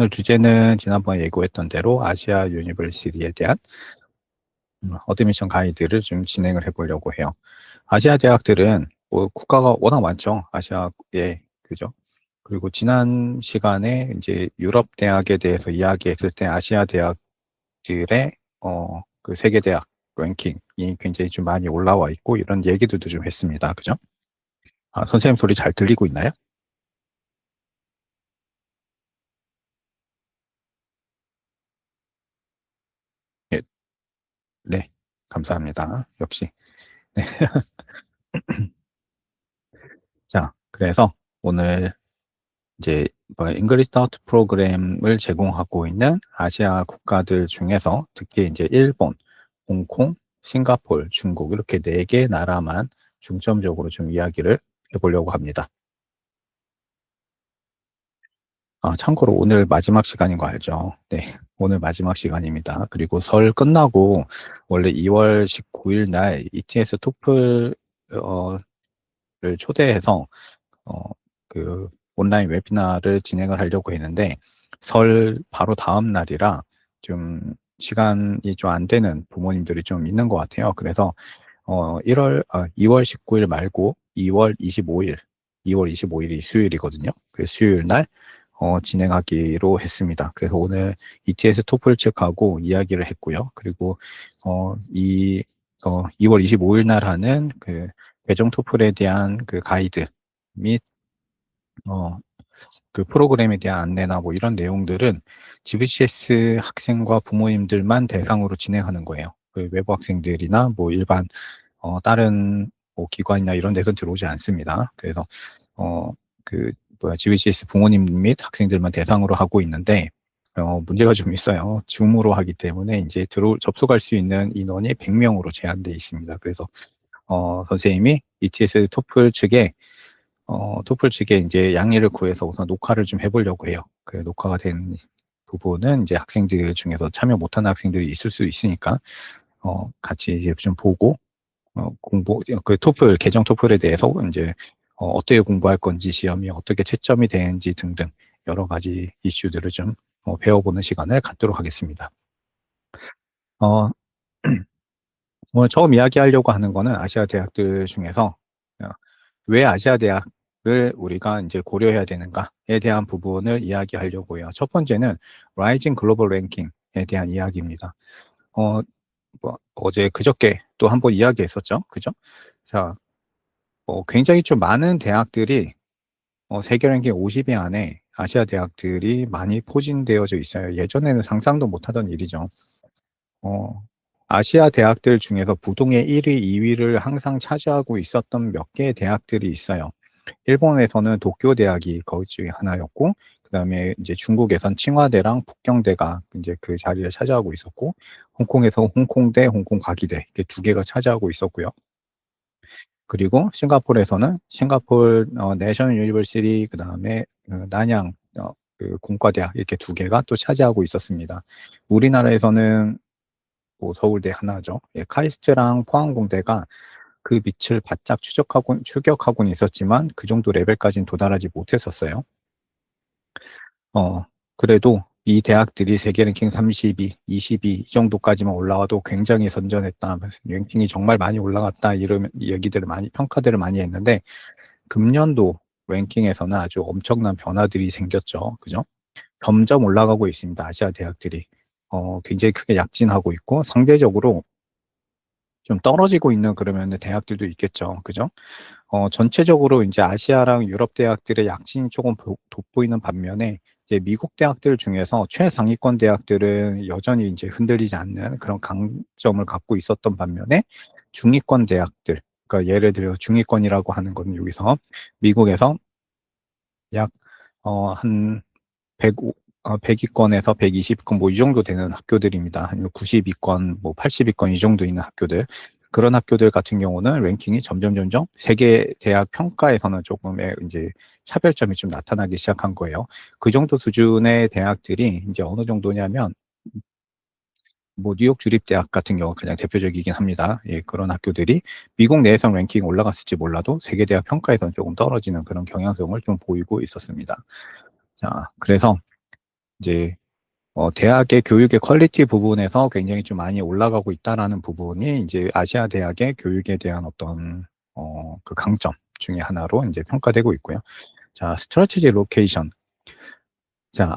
오늘 주제는 지난번에 예고했던 대로 아시아 유니버시티에 대한 어드미션 가이드를 좀 진행을 해보려고 해요. 아시아 대학들은 뭐 국가가 워낙 많죠. 아시아에, 그죠? 그리고 지난 시간에 이제 유럽 대학에 대해서 이야기했을 때 아시아 대학들의 그 세계 대학 랭킹이 굉장히 좀 많이 올라와 있고 이런 얘기들도 좀 했습니다. 그죠? 선생님 소리 잘 들리고 있나요? 예, 네, 감사합니다. 역시. 네. 자, 그래서 오늘 이제 잉글리시 스타트 프로그램을 제공하고 있는 아시아 국가들 중에서 특히 이제 일본, 홍콩, 싱가포르, 중국 이렇게 네 개 나라만 중점적으로 좀 이야기를 해보려고 합니다. 참고로 오늘 마지막 시간인 거 알죠? 네, 오늘 마지막 시간입니다. 그리고 설 끝나고 원래 2월 19일 날 ETS 토플 를 초대해서 어, 그 온라인 웨비나를 진행을 하려고 했는데 설 바로 다음 날이라 좀 시간이 좀 안 되는 부모님들이 좀 있는 것 같아요. 그래서 2월 19일 말고 2월 25일이 수요일이거든요. 그래서 수요일 날 진행하기로 했습니다. 그래서 오늘 ETS 토플 측하고 이야기를 했고요. 그리고 2월 25일 날 하는 그 배정 토플에 대한 그 가이드 및 어, 그 프로그램에 대한 안내나 뭐 이런 내용들은 GBCS 학생과 부모님들만 대상으로 진행하는 거예요. 그 외부 학생들이나 뭐 일반 다른 뭐 기관이나 이런 데서 들어오지 않습니다. 그래서 GBCS 부모님 및 학생들만 대상으로 하고 있는데 문제가 좀 있어요. 줌으로 하기 때문에 이제 접속할 수 있는 인원이 100명으로 제한돼 있습니다. 그래서 선생님이 ETS 토플 측에 이제 양해를 구해서 우선 녹화를 좀 해보려고 해요. 그 녹화가 된 부분은 이제 학생들 중에서 참여 못하는 학생들이 있을 수 있으니까, 같이 이제 좀 보고, 계정 토플에 대해서 이제, 어떻게 공부할 건지, 시험이 어떻게 채점이 되는지 등등, 여러 가지 이슈들을 좀 배워보는 시간을 갖도록 하겠습니다. 어, 오늘 처음 이야기하려고 하는 거는 아시아 대학들 중에서 왜 아시아 대학을 우리가 이제 고려해야 되는가에 대한 부분을 이야기하려고 해요. 첫 번째는 라이징 글로벌 랭킹에 대한 이야기입니다. 어제 그저께 또 한번 이야기했었죠. 그죠? 자, 굉장히 좀 많은 대학들이 세계 랭킹 50위 안에 아시아 대학들이 많이 포진되어져 있어요. 예전에는 상상도 못하던 일이죠. 어, 아시아 대학들 중에서 부동의 1위, 2위를 항상 차지하고 있었던 몇 개의 대학들이 있어요. 일본에서는 도쿄 대학이 거기 중에 하나였고, 그 다음에 이제 중국에선 칭화대랑 북경대가 이제 그 자리를 차지하고 있었고, 홍콩에서 홍콩대, 홍콩과기대 이렇게 두 개가 차지하고 있었고요. 그리고 싱가포르에서는 싱가포르 내셔널 유니버시티, 그 다음에 난양 그 공과대학 이렇게 두 개가 또 차지하고 있었습니다. 우리나라에서는 뭐 서울대 하나죠. 예, 카이스트랑 포항공대가 그 밑을 바짝 추격하고는 있었지만 그 정도 레벨까지는 도달하지 못했었어요. 그래도 이 대학들이 세계 랭킹 32, 22 이 정도까지만 올라와도 굉장히 선전했다. 랭킹이 정말 많이 올라갔다. 이런 얘기들을 평가들을 많이 했는데 금년도 랭킹에서는 아주 엄청난 변화들이 생겼죠. 그죠? 점점 올라가고 있습니다. 아시아 대학들이. 굉장히 크게 약진하고 있고 상대적으로 좀 떨어지고 있는 그러면 대학들도 있겠죠. 그죠? 전체적으로 이제 아시아랑 유럽 대학들의 약진이 조금 돋보이는 반면에 이제 미국 대학들 중에서 최상위권 대학들은 여전히 이제 흔들리지 않는 그런 강점을 갖고 있었던 반면에 중위권 대학들, 그러니까 예를 들어 중위권이라고 하는 건 여기서 미국에서 약, 한 105, 100위권에서 120위권 뭐 이 정도 되는 학교들입니다. 아니면 90위권, 뭐 80위권 이 정도 있는 학교들. 그런 학교들 같은 경우는 랭킹이 점점 세계 대학 평가에서는 조금의 이제 차별점이 좀 나타나기 시작한 거예요. 그 정도 수준의 대학들이 이제 어느 정도냐면 뭐 뉴욕 주립대학 같은 경우 가장 대표적이긴 합니다. 예, 그런 학교들이 미국 내에서 랭킹 올라갔을지 몰라도 세계 대학 평가에서는 조금 떨어지는 그런 경향성을 좀 보이고 있었습니다. 자, 그래서 이제 대학의 교육의 퀄리티 부분에서 굉장히 좀 많이 올라가고 있다라는 부분이 이제 아시아 대학의 교육에 대한 어떤 그 강점 중에 하나로 이제 평가되고 있고요. 자, 스트래티지 로케이션. 자,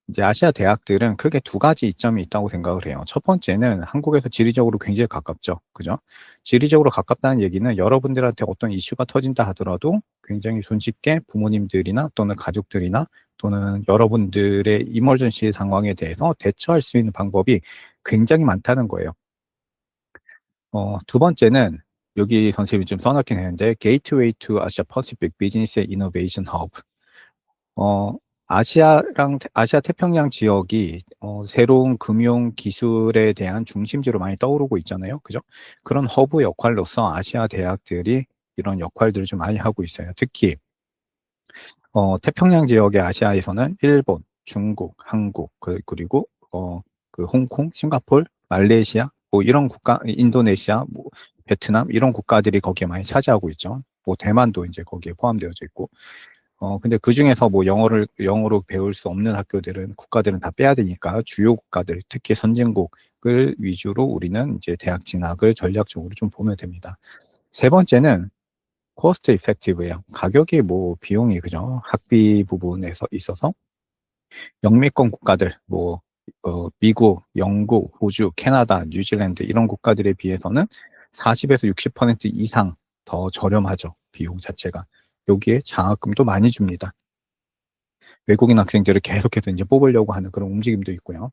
이제 아시아 대학들은 크게 두 가지 이점이 있다고 생각을 해요. 첫 번째는 한국에서 지리적으로 굉장히 가깝죠. 그죠? 지리적으로 가깝다는 얘기는 여러분들한테 어떤 이슈가 터진다 하더라도 굉장히 손쉽게 부모님들이나 또는 가족들이나 또는 여러분들의 이머전시 상황에 대해서 대처할 수 있는 방법이 굉장히 많다는 거예요. 두 번째는 여기 선생님이 좀 써놓긴 했는데 Gateway to Asia Pacific Business Innovation Hub. 아시아 태평양 지역이 새로운 금융 기술에 대한 중심지로 많이 떠오르고 있잖아요. 그죠? 그런 허브 역할로서 아시아 대학들이 이런 역할들을 좀 많이 하고 있어요. 특히 태평양 지역의 아시아에서는 일본, 중국, 한국, 그리고 그 홍콩, 싱가폴, 말레이시아, 뭐 이런 국가, 인도네시아, 뭐 베트남 이런 국가들이 거기에 많이 차지하고 있죠. 뭐 대만도 이제 거기에 포함되어져 있고. 근데 그 중에서 뭐 영어로 배울 수 없는 국가들은 다 빼야 되니까 주요 국가들, 특히 선진국을 위주로 우리는 이제 대학 진학을 전략적으로 좀 보면 됩니다. 세 번째는 코스트 이펙티브예요. 가격이 뭐 비용이 그죠? 학비 부분에서 있어서 영미권 국가들, 뭐 미국, 영국, 호주, 캐나다, 뉴질랜드 이런 국가들에 비해서는 40에서 60% 이상 더 저렴하죠. 비용 자체가. 여기에 장학금도 많이 줍니다. 외국인 학생들을 계속해서 이제 뽑으려고 하는 그런 움직임도 있고요.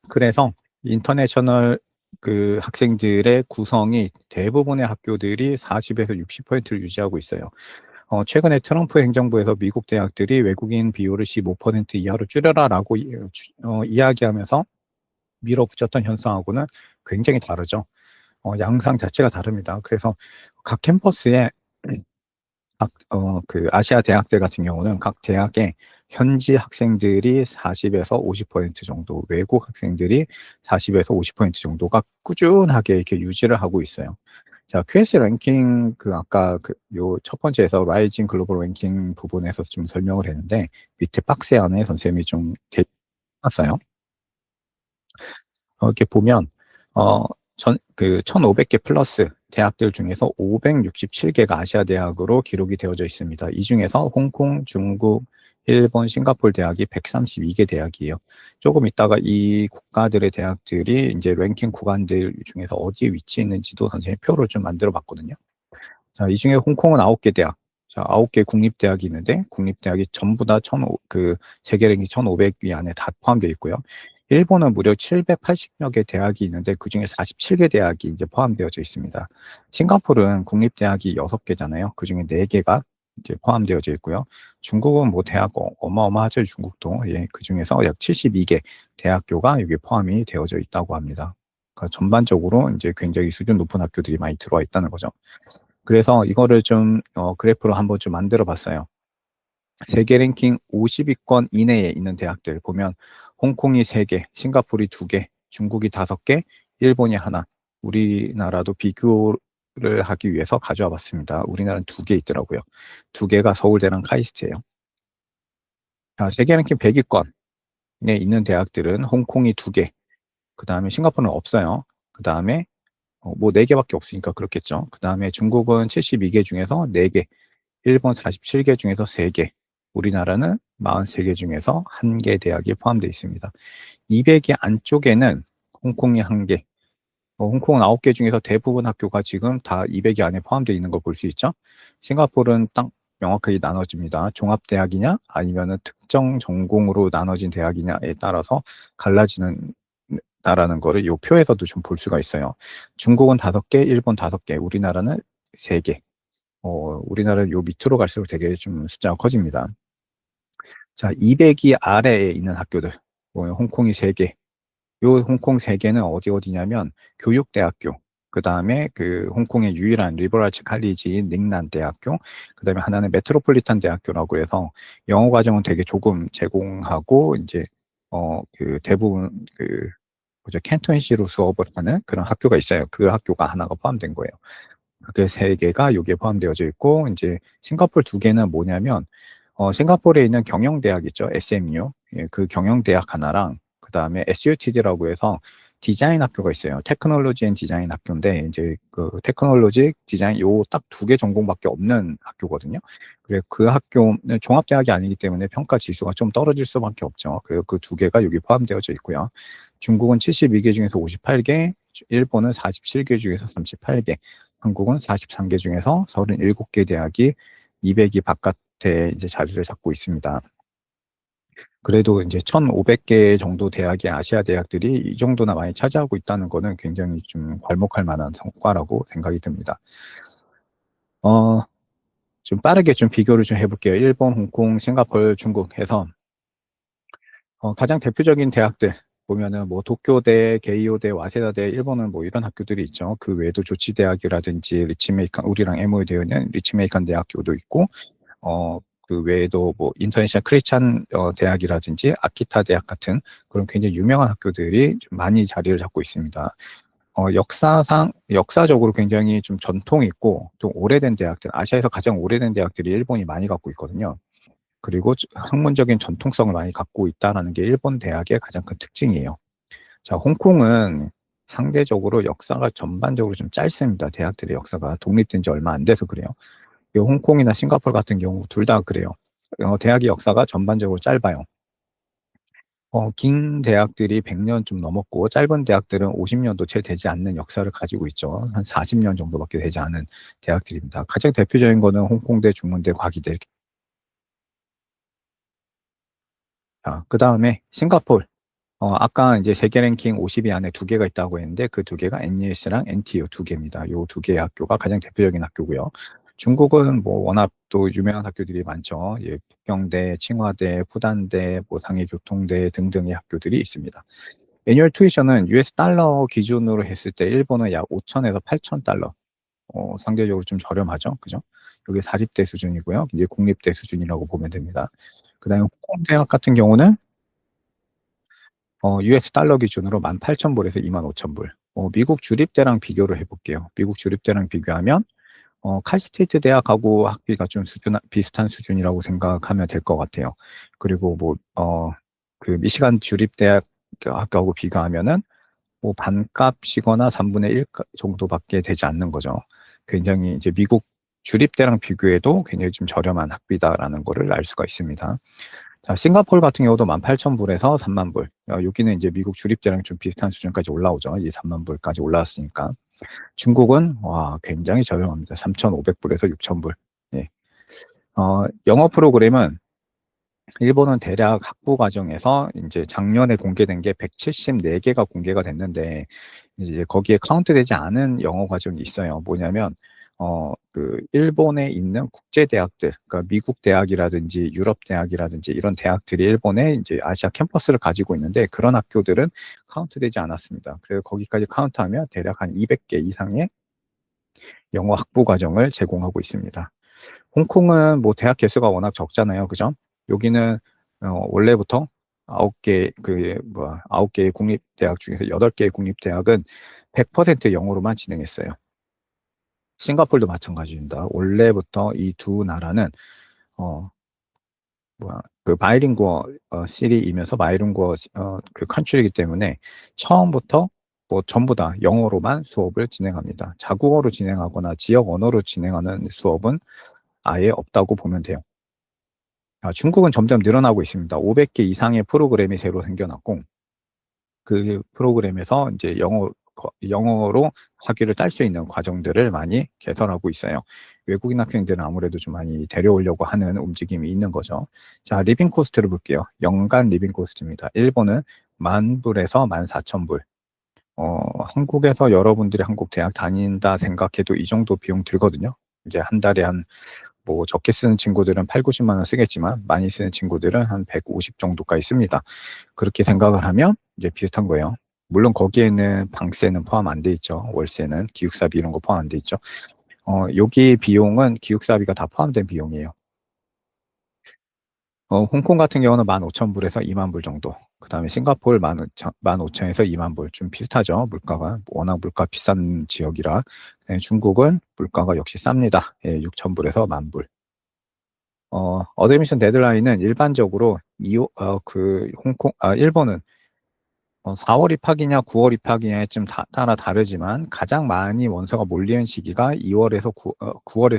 그래서 인터내셔널 그 학생들의 구성이 대부분의 학교들이 40에서 60%를 유지하고 있어요. 최근에 트럼프 행정부에서 미국 대학들이 외국인 비율을 15% 이하로 줄여라라고 이야기하면서 밀어붙였던 현상하고는 굉장히 다르죠. 양상 자체가 다릅니다. 그래서 각 캠퍼스에 그 아시아 대학들 같은 경우는 각 대학의 현지 학생들이 40에서 50% 정도, 외국 학생들이 40에서 50% 정도가 꾸준하게 이렇게 유지를 하고 있어요. 자, QS 랭킹 아까 요 첫 번째에서 라이징 글로벌 랭킹 부분에서 좀 설명을 했는데 밑에 박스 안에 선생님이 좀 해놨어요. 이렇게 보면 어, 1500개 플러스 대학들 중에서 567개가 아시아 대학으로 기록이 되어져 있습니다. 이 중에서 홍콩, 중국, 일본, 싱가폴 대학이 132개 대학이에요. 조금 있다가 이 국가들의 대학들이 이제 랭킹 구간들 중에서 어디에 위치해 있는지도 선생님 표를 좀 만들어 봤거든요. 자, 이 중에 홍콩은 9개 대학. 자, 9개 국립대학이 있는데, 국립대학이 전부 다 세계 랭킹 1500위 안에 다 포함되어 있고요. 일본은 무려 780여 개 대학이 있는데, 그 중에 47개 대학이 이제 포함되어져 있습니다. 싱가포르는 국립대학이 6개잖아요. 그 중에 4개가 이제 포함되어져 있고요. 중국은 뭐 대학 어마어마하죠, 중국도. 예, 그 중에서 약 72개 대학교가 여기 포함이 되어져 있다고 합니다. 그러니까 전반적으로 이제 굉장히 수준 높은 학교들이 많이 들어와 있다는 거죠. 그래서 이거를 좀 그래프로 한번 좀 만들어 봤어요. 세계 랭킹 50위권 이내에 있는 대학들 보면 홍콩이 3개, 싱가포르이 2개, 중국이 5개, 일본이 하나. 우리나라도 비교를 하기 위해서 가져와 봤습니다. 우리나라는 2개 있더라고요. 2개가 서울대랑 카이스트예요. 자, 세계 랭킹 100위권에 있는 대학들은 홍콩이 2개, 그 다음에 싱가포르는 없어요. 그 다음에 뭐 4개밖에 없으니까 그렇겠죠. 그 다음에 중국은 72개 중에서 4개, 일본 47개 중에서 3개, 우리나라는 43개 중에서 1개 대학이 포함되어 있습니다. 200개 안쪽에는 홍콩이 1개, 홍콩은 9개 중에서 대부분 학교가 지금 다 200개 안에 포함되어 있는 걸 볼 수 있죠. 싱가포르는 딱 명확하게 나눠집니다. 종합대학이냐 아니면 특정 전공으로 나눠진 대학이냐에 따라서 갈라지는 다라는 거를 이 표에서도 좀 볼 수가 있어요. 중국은 5개, 일본 5개, 우리나라는 3개. 우리나라는 요 밑으로 갈수록 되게 좀 숫자가 커집니다. 자, 200위 아래에 있는 학교들. 홍콩이 3개. 요 홍콩 3개는 어디냐면 교육대학교. 그 다음에 그 홍콩의 유일한 리버럴츠 칼리지인 닝난 대학교. 그 다음에 하나는 메트로폴리탄 대학교라고 해서 영어 과정은 되게 조금 제공하고 이제 대부분 캔톤시로 수업을 하는 그런 학교가 있어요. 그 학교가 하나가 포함된 거예요. 그 3개가 여기에 포함되어져 있고, 이제 싱가포르 2개는 뭐냐면, 싱가포르에 있는 경영대학 있죠. SMU. 예, 그 경영대학 하나랑, 그 다음에 SUTD라고 해서 디자인 학교가 있어요. 테크놀로지 앤 디자인 학교인데, 이제 그 테크놀로지, 디자인 요 딱 두 개 전공밖에 없는 학교거든요. 그래, 그 학교는 종합대학이 아니기 때문에 평가 지수가 좀 떨어질 수밖에 없죠. 그래서 그 두 개가 여기 포함되어져 있고요. 중국은 72개 중에서 58개, 일본은 47개 중에서 38개, 한국은 43개 중에서 37개 대학이 200이 바깥에 이제 자리를 잡고 있습니다. 그래도 이제 1,500개 정도 대학의 아시아 대학들이 이 정도나 많이 차지하고 있다는 거는 굉장히 좀 괄목할 만한 성과라고 생각이 듭니다. 어, 좀 빠르게 좀 비교를 좀 해볼게요. 일본, 홍콩, 싱가포르, 중국 해서 가장 대표적인 대학들 보면은 뭐 도쿄대, 게이오대, 와세다대, 일본은 뭐 이런 학교들이 있죠. 그 외에도 조치대학이라든지 리츠메이칸, 우리랑 MOU 되어 있는 리츠메이칸 대학교도 있고, 그 외에도 뭐 인터내셔널 크리스찬 대학이라든지 아키타 대학 같은 그런 굉장히 유명한 학교들이 좀 많이 자리를 잡고 있습니다. 역사적으로 굉장히 좀 전통 있고 좀 오래된 대학들, 아시아에서 가장 오래된 대학들이 일본이 많이 갖고 있거든요. 그리고 학문적인 전통성을 많이 갖고 있다는 게 일본 대학의 가장 큰 특징이에요. 자, 홍콩은 상대적으로 역사가 전반적으로 좀 짧습니다. 대학들의 역사가 독립된 지 얼마 안 돼서 그래요. 홍콩이나 싱가포르 같은 경우 둘 다 그래요. 대학의 역사가 전반적으로 짧아요. 긴 대학들이 100년 좀 넘었고 짧은 대학들은 50년도 채 되지 않는 역사를 가지고 있죠. 한 40년 정도밖에 되지 않은 대학들입니다. 가장 대표적인 거는 홍콩대, 중문대, 과기대. 자, 그 다음에 싱가포르. 아까 이제 세계 랭킹 50위 안에 두 개가 있다고 했는데 그 두 개가 NUS랑 NTU 두 개입니다. 요 두 개의 학교가 가장 대표적인 학교고요. 중국은 뭐 워낙 또 유명한 학교들이 많죠. 예, 북경대, 칭화대, 푸단대, 뭐 상해교통대 등등의 학교들이 있습니다. 애뉴얼 투이션은 US 달러 기준으로 했을 때 일본은 약 5천에서 8천 달러. 상대적으로 좀 저렴하죠. 그죠? 이게 사립대 수준이고요. 이제 국립대 수준이라고 보면 됩니다. 그다음에 홍콩대학 같은 경우는 US 달러 기준으로 18,000불에서 25,000불. 미국 주립대랑 비교를 해볼게요. 미국 주립대랑 비교하면 칼스테이트 대학하고 학비가 좀 비슷한 수준이라고 생각하면 될 것 같아요. 그리고 뭐, 그 미시간 주립대학 학교하고 비교하면은 뭐 반값이거나 3분의 1 정도밖에 되지 않는 거죠. 굉장히 이제 미국 주립대랑 비교해도 굉장히 좀 저렴한 학비다라는 거를 알 수가 있습니다. 자, 싱가포르 같은 경우도 18,000불에서 30,000불. 여기는 이제 미국 주립대랑 좀 비슷한 수준까지 올라오죠. 이제 30,000불까지 올라왔으니까. 중국은, 와, 굉장히 저렴합니다. 3,500불에서 6,000불. 예. 영어 프로그램은 일본은 대략 학부 과정에서 이제 작년에 공개된 게 174개가 공개가 됐는데, 이제 거기에 카운트되지 않은 영어 과정이 있어요. 뭐냐면, 그, 일본에 있는 국제대학들, 그러니까 미국 대학이라든지 유럽 대학이라든지 이런 대학들이 일본에 이제 아시아 캠퍼스를 가지고 있는데, 그런 학교들은 카운트되지 않았습니다. 그래서 거기까지 카운트하면 대략 한 200개 이상의 영어 학부 과정을 제공하고 있습니다. 홍콩은 뭐 대학 개수가 워낙 적잖아요. 그죠? 여기는 원래부터 9개 뭐 9개의 국립대학 중에서 8개의 국립대학은 100% 영어로만 진행했어요. 싱가포르도 마찬가지입니다. 원래부터 이 두 나라는 그 바이링구어 시리이면서 바이링구어 그 컨트리이기 때문에 처음부터 뭐 전부 다 영어로만 수업을 진행합니다. 자국어로 진행하거나 지역 언어로 진행하는 수업은 아예 없다고 보면 돼요. 중국은 점점 늘어나고 있습니다. 500개 이상의 프로그램이 새로 생겨났고, 그 프로그램에서 이제 영어로 학위를 딸 수 있는 과정들을 많이 개설하고 있어요. 외국인 학생들은 아무래도 좀 많이 데려오려고 하는 움직임이 있는 거죠. 자, 리빙 코스트를 볼게요. 연간 리빙 코스트입니다. 일본은 10,000불에서 14,000불. 한국에서 여러분들이 한국 대학 다닌다 생각해도 이 정도 비용 들거든요. 이제 한 달에 뭐 적게 쓰는 친구들은 8, 90만 원 쓰겠지만 많이 쓰는 친구들은 한 150 정도까지 씁니다. 그렇게 생각을 하면 이제 비슷한 거예요. 물론 거기에는 방세는 포함 안 돼 있죠. 월세는 기숙사비 이런 거 포함 안 돼 있죠. 여기 비용은 기숙사비가 다 포함된 비용이에요. 홍콩 같은 경우는 15,000불에서 20,000불 정도. 그 다음에 싱가포르 15,000에서 20,000불. 좀 비슷하죠. 물가가. 워낙 물가 비싼 지역이라. 중국은 물가가 역시 쌉니다. 예, 6,000불에서 10,000불. 어드미션 데드라인은 일반적으로 일본은 4월 입학이냐 9월 입학이냐에 좀 따라 다르지만 가장 많이 원서가 몰리는 시기가 9월에서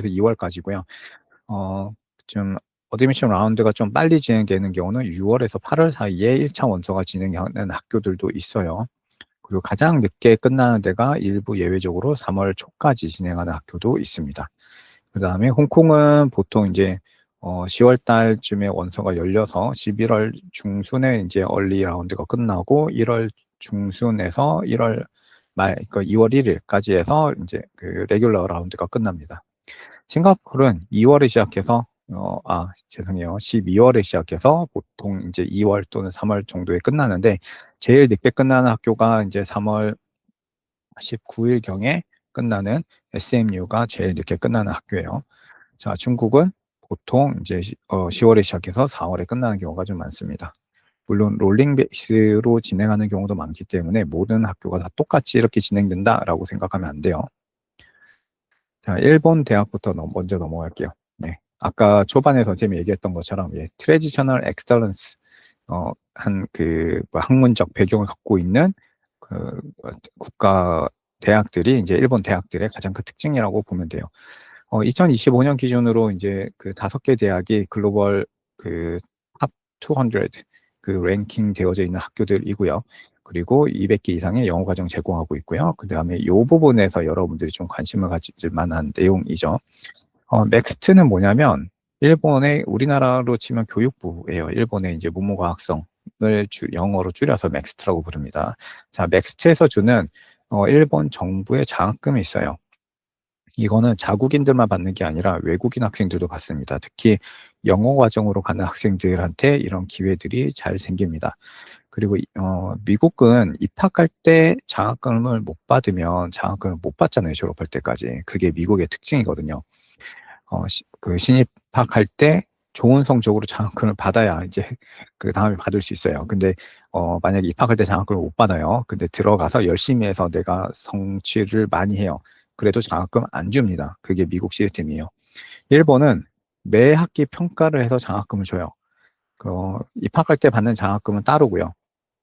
2월까지고요. 어, 좀 어드미션 라운드가 좀 빨리 진행되는 경우는 6월에서 8월 사이에 1차 원서가 진행하는 학교들도 있어요. 그리고 가장 늦게 끝나는 데가 일부 예외적으로 3월 초까지 진행하는 학교도 있습니다. 그 다음에 홍콩은 보통 이제 10월 달쯤에 원서가 열려서 11월 중순에 이제 얼리 라운드가 끝나고 1월 중순에서 1월 말, 그러니까 2월 1일까지 해서 이제 그 레귤러 라운드가 끝납니다. 싱가포르는 2월에 시작해서 죄송해요. 12월에 시작해서 보통 이제 2월 또는 3월 정도에 끝나는데 제일 늦게 끝나는 학교가 이제 3월 19일경에 끝나는 SMU가 제일 늦게 끝나는 학교예요. 자, 중국은 보통 이제 10월에 시작해서 4월에 끝나는 경우가 좀 많습니다. 물론 롤링 베이스로 진행하는 경우도 많기 때문에 모든 학교가 다 똑같이 이렇게 진행된다라고 생각하면 안 돼요. 자, 일본 대학부터 먼저 넘어갈게요. 네. 아까 초반에 선생님이 얘기했던 것처럼 트레디셔널 엑셀런스 학문적 배경을 갖고 있는 그 국가 대학들이 이제 일본 대학들의 가장 큰 특징이라고 보면 돼요. 2025년 기준으로 이제 그 5개 대학이 글로벌 탑 200 랭킹 되어져 있는 학교들이고요. 그리고 200개 이상의 영어 과정 제공하고 있고요. 그 다음에 이 부분에서 여러분들이 좀 관심을 가질 만한 내용이죠. 넥스트는 뭐냐면 일본의 우리나라로 치면 교육부예요. 일본의 이제 문무과학성을 영어로 줄여서 넥스트라고 부릅니다. 자, 넥스트에서 주는 일본 정부의 장학금이 있어요. 이거는 자국인들만 받는 게 아니라 외국인 학생들도 받습니다. 특히 영어 과정으로 가는 학생들한테 이런 기회들이 잘 생깁니다. 그리고 미국은 입학할 때 장학금을 못 받으면 장학금을 못 받잖아요. 졸업할 때까지. 그게 미국의 특징이거든요. 신입학할 때 좋은 성적으로 장학금을 받아야 이제 그 다음에 받을 수 있어요. 근데 만약에 입학할 때 장학금을 못 받아요. 근데 들어가서 열심히 해서 내가 성취를 많이 해요. 그래도 장학금 안 줍니다. 그게 미국 시스템이에요. 일본은 매 학기 평가를 해서 장학금을 줘요. 입학할 때 받는 장학금은 따로고요.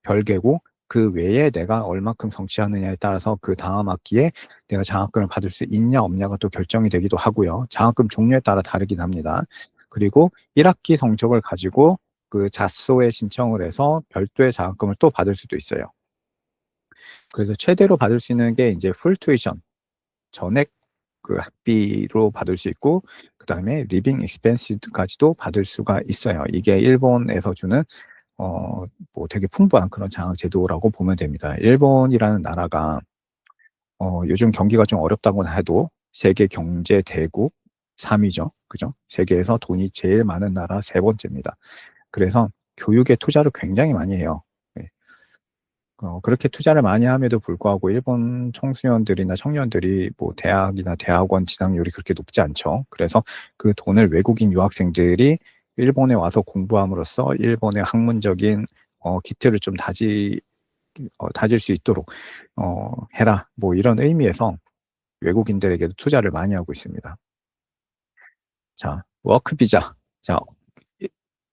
별개고 그 외에 내가 얼마큼 성취하느냐에 따라서 그 다음 학기에 내가 장학금을 받을 수 있냐 없냐가 또 결정이 되기도 하고요. 장학금 종류에 따라 다르긴 합니다. 그리고 1학기 성적을 가지고 그 자소에 신청을 해서 별도의 장학금을 또 받을 수도 있어요. 그래서 최대로 받을 수 있는 게 이제 풀 투이션, 전액 그 학비로 받을 수 있고 그 다음에 리빙 익스펜스까지도 받을 수가 있어요. 이게 일본에서 주는 되게 풍부한 그런 장학 제도라고 보면 됩니다. 일본이라는 나라가 요즘 경기가 좀 어렵다고는 해도 세계 경제 대국 3위죠. 그죠? 세계에서 돈이 제일 많은 나라 3번째입니다. 그래서 교육에 투자를 굉장히 많이 해요. 네. 그렇게 투자를 많이 함에도 불구하고 일본 청소년들이나 청년들이 뭐 대학이나 대학원 진학률이 그렇게 높지 않죠. 그래서 그 돈을 외국인 유학생들이 일본에 와서 공부함으로써 일본의 학문적인 기틀을 좀 다질 수 있도록 해라. 뭐 이런 의미에서 외국인들에게도 투자를 많이 하고 있습니다. 자, 워크 비자. 자,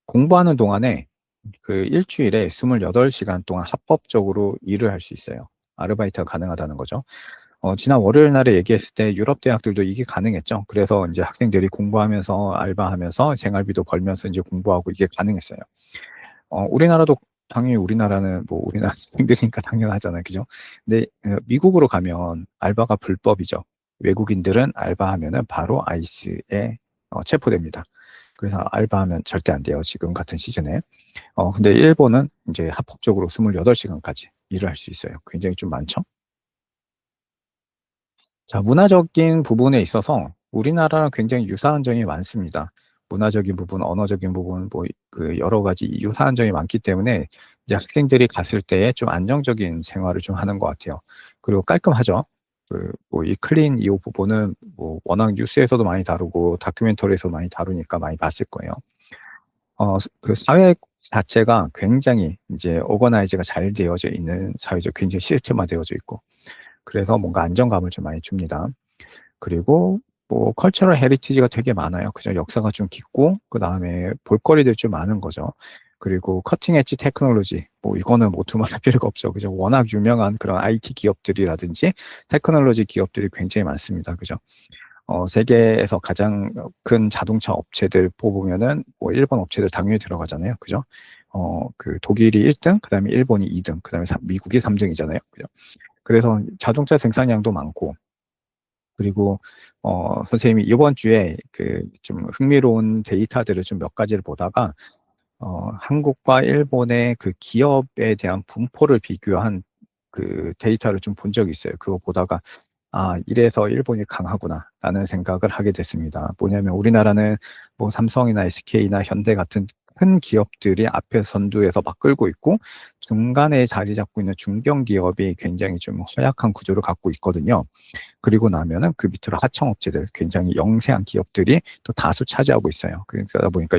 공부하는 동안에 그 일주일에 28시간 동안 합법적으로 일을 할 수 있어요. 아르바이트가 가능하다는 거죠. 지난 월요일 날에 얘기했을 때 유럽 대학들도 이게 가능했죠. 그래서 이제 학생들이 공부하면서 알바하면서 생활비도 벌면서 이제 공부하고 이게 가능했어요. 우리나라도 당연히 우리나라는 뭐 우리나라 학생들이니까 당연하잖아요. 그죠? 근데 미국으로 가면 알바가 불법이죠. 외국인들은 알바하면은 바로 아이스에 체포됩니다. 그래서 알바하면 절대 안 돼요. 지금 같은 시즌에. 근데 일본은 이제 합법적으로 28시간까지 일을 할 수 있어요. 굉장히 좀 많죠? 자, 문화적인 부분에 있어서 우리나라랑 굉장히 유사한 점이 많습니다. 문화적인 부분, 언어적인 부분, 뭐, 그 여러 가지 유사한 점이 많기 때문에 이제 학생들이 갔을 때 좀 안정적인 생활을 좀 하는 것 같아요. 그리고 깔끔하죠. 이 클린 이 부분은 뭐 워낙 뉴스에서도 많이 다루고 다큐멘터리에서 많이 다루니까 많이 봤을 거예요. 그 사회 자체가 굉장히 이제 오거나이즈가 잘 되어져 있는 사회죠. 굉장히 시스템화 되어져 있고. 그래서 뭔가 안정감을 좀 많이 줍니다. 그리고 뭐 컬처럴 헤리티지가 되게 많아요. 그죠? 역사가 좀 깊고 그다음에 볼거리들 좀 많은 거죠. 그리고 커팅 엣지 테크놀로지, 뭐 이거는 뭐 두말할 필요가 없죠. 그죠? 워낙 유명한 그런 IT 기업들이라든지 테크놀로지 기업들이 굉장히 많습니다. 그죠? 세계에서 가장 큰 자동차 업체들 뽑으면은 뭐 일본 업체들 당연히 들어가잖아요. 그죠? 그 독일이 1등, 그다음에 일본이 2등, 그다음에 미국이 3등이잖아요. 그죠? 그래서 자동차 생산량도 많고, 그리고 선생님이 이번 주에 그 좀 흥미로운 데이터들을 좀 몇 가지를 보다가 한국과 일본의 그 기업에 대한 분포를 비교한 그 데이터를 좀 본 적이 있어요. 그거 보다가 아, 이래서 일본이 강하구나 라는 생각을 하게 됐습니다. 뭐냐면 우리나라는 뭐 삼성이나 SK나 현대 같은 큰 기업들이 앞에 선두에서 막 끌고 있고 중간에 자리 잡고 있는 중견 기업이 굉장히 좀 허약한 구조를 갖고 있거든요. 그리고 나면은 그 밑으로 하청업체들, 굉장히 영세한 기업들이 또 다수 차지하고 있어요. 그러다 보니까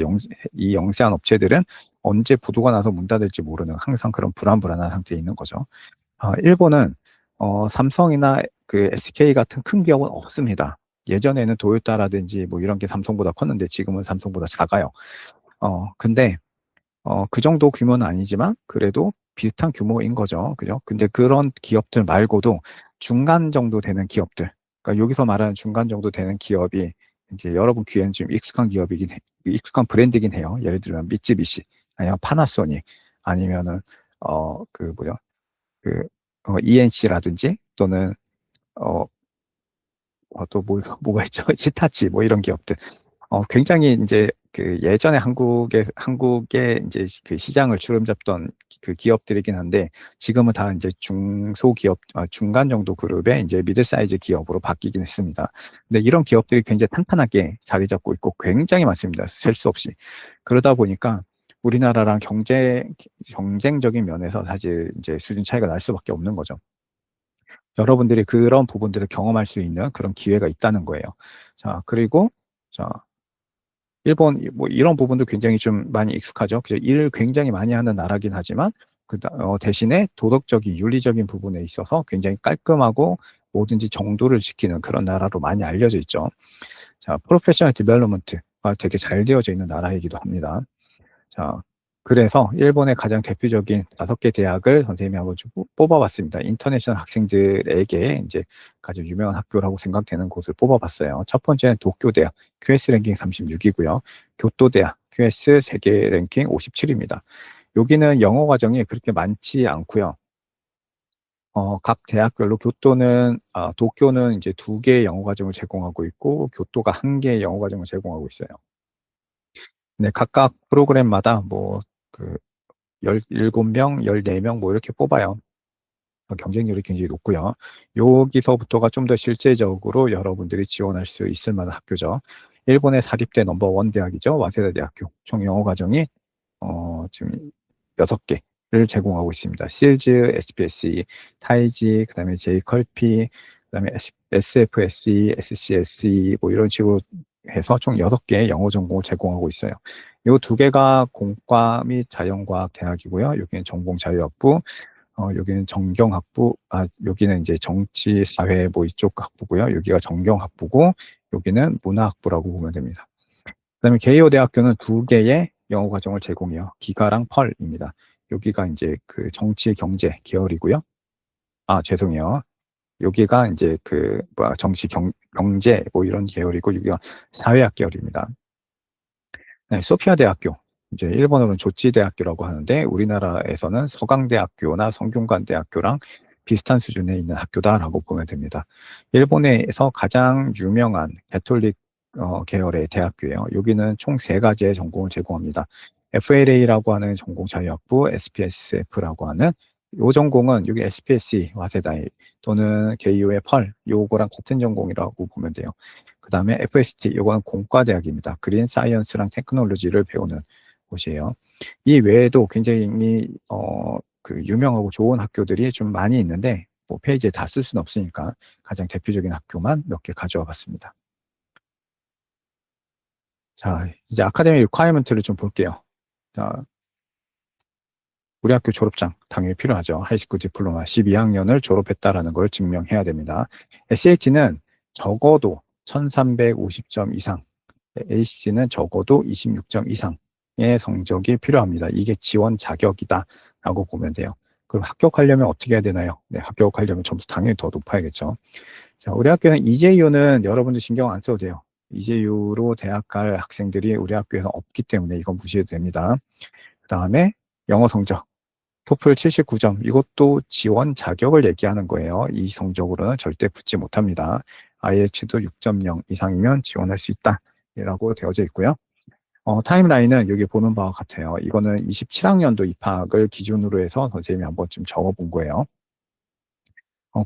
이 영세한 업체들은 언제 부도가 나서 문 닫을지 모르는 항상 그런 불안불안한 상태에 있는 거죠. 일본은 삼성이나 그 SK 같은 큰 기업은 없습니다. 예전에는 도요타라든지 뭐 이런 게 삼성보다 컸는데 지금은 삼성보다 작아요. 근데 그 정도 규모는 아니지만 그래도 비슷한 규모인 거죠. 그죠? 근데 그런 기업들 말고도 중간 정도 되는 기업들, 그러니까 여기서 말하는 중간 정도 되는 기업이 이제 여러분 귀에는 좀 익숙한 기업이긴 익숙한 브랜드긴 해요. 예를 들면 미쯔비시, 아니면 파나소닉, 아니면은 그 뭐야, 그 ENC라든지 또는 어, 또 뭐가 있죠? 히타치 뭐 이런 기업들. 굉장히 이제 그 예전에 한국의 이제 그 시장을 주름잡던 그 기업들이긴 한데 지금은 다 이제 중소기업, 중간 정도 그룹의 이제 미들 사이즈 기업으로 바뀌긴 했습니다. 근데 이런 기업들이 굉장히 탄탄하게 자리 잡고 있고 굉장히 많습니다. 셀 수 없이. 그러다 보니까 우리나라랑 경쟁적인 면에서 사실 이제 수준 차이가 날 수밖에 없는 거죠. 여러분들이 그런 부분들을 경험할 수 있는 그런 기회가 있다는 거예요. 자, 그리고 자, 일본 뭐 이런 부분도 굉장히 좀 많이 익숙하죠. 그죠? 일을 굉장히 많이 하는 나라긴 하지만 대신에 도덕적인 윤리적인 부분에 있어서 굉장히 깔끔하고 뭐든지 정도를 지키는 그런 나라로 많이 알려져 있죠. 자, 프로페셔널 디벨롭먼트가 되게 잘 되어져 있는 나라이기도 합니다. 자, 그래서 일본의 가장 대표적인 5개 대학을 선생님이 한번 좀 뽑아봤습니다. 인터내셔널 학생들에게 이제 가장 유명한 학교라고 생각되는 곳을 뽑아봤어요. 첫 번째는 도쿄대학, QS 랭킹 36이고요. 교토대학, QS 세계 랭킹 57입니다. 여기는 영어 과정이 그렇게 많지 않고요. 각 대학별로 도쿄는 이제 2개의 영어 과정을 제공하고 있고, 교토가 1개의 영어 과정을 제공하고 있어요. 네, 각각 프로그램마다 뭐, 그, 17명, 14명 뭐 이렇게 뽑아요. 경쟁률이 굉장히 높고요. 여기서부터가 좀 더 실제적으로 여러분들이 지원할 수 있을 만한 학교죠. 일본의 사립대 넘버1 대학이죠. 와세다 대학교. 총 영어 과정이 지금 6개를 제공하고 있습니다. 실즈, SPSE, 타이지, 그다음에 J컬피, 그다음에 SFSE, SCSE 뭐 이런 식으로 해서 총 6개의 영어 전공을 제공하고 있어요. 이 2개가 공과 및 자연과학 대학이고요. 여기는 전공자유학부, 여기는 정경학부, 여기는 이제 정치, 사회 뭐 이쪽 학부고요. 여기가 정경학부고, 여기는 문화학부라고 보면 됩니다. 그다음에 게이오 대학교는 2개의 영어 과정을 제공해요. 기가랑 펄입니다. 여기가 이제 그 정치 경제 계열이고요. 죄송해요. 여기가 이제 그 정치 경제 뭐 이런 계열이고 여기가 사회학 계열입니다. 네, 소피아 대학교. 이제 일본어로는 조치 대학교라고 하는데 우리나라에서는 서강대학교나 성균관대학교랑 비슷한 수준에 있는 학교다라고 보면 됩니다. 일본에서 가장 유명한 가톨릭 계열의 대학교예요. 여기는 총 3가지의 전공을 제공합니다. FLA라고 하는 전공 자유학부, SPSF라고 하는 요 전공은 여기 SPSE 와세다이 또는 게이오의 펄 요거랑 같은 전공이라고 보면 돼요. 그 다음에 FST 요거는 공과대학입니다. 그린 사이언스랑 테크놀로지를 배우는 곳이에요. 이 외에도 굉장히 그 유명하고 좋은 학교들이 좀 많이 있는데 뭐 페이지에 다 쓸 수는 없으니까 가장 대표적인 학교만 몇 개 가져와 봤습니다. 자, 이제 아카데미 리콰이어먼트를 좀 볼게요. 자, 우리 학교 졸업장 당연히 필요하죠. 하이스쿨 디플로마 12학년을 졸업했다라는 걸 증명해야 됩니다. SAT는 적어도 1350점 이상, ACC는 적어도 26점 이상의 성적이 필요합니다. 이게 지원 자격이다라고 보면 돼요. 그럼 합격하려면 어떻게 해야 되나요? 네, 합격하려면 점수 당연히 더 높아야겠죠. 자, 우리 학교는 EJU는 여러분들 신경 안 써도 돼요. EJU로 대학 갈 학생들이 우리 학교에서 없기 때문에 이건 무시해도 됩니다. 그 다음에 영어 성적. 토플 79점. 이것도 지원 자격을 얘기하는 거예요. 이 성적으로는 절대 붙지 못합니다. IELTS도 6.0 이상이면 지원할 수 있다. 라고 되어져 있고요. 타임라인은 여기 보는 바와 같아요. 이거는 27학년도 입학을 기준으로 해서 선생님이 한번 좀 적어본 거예요.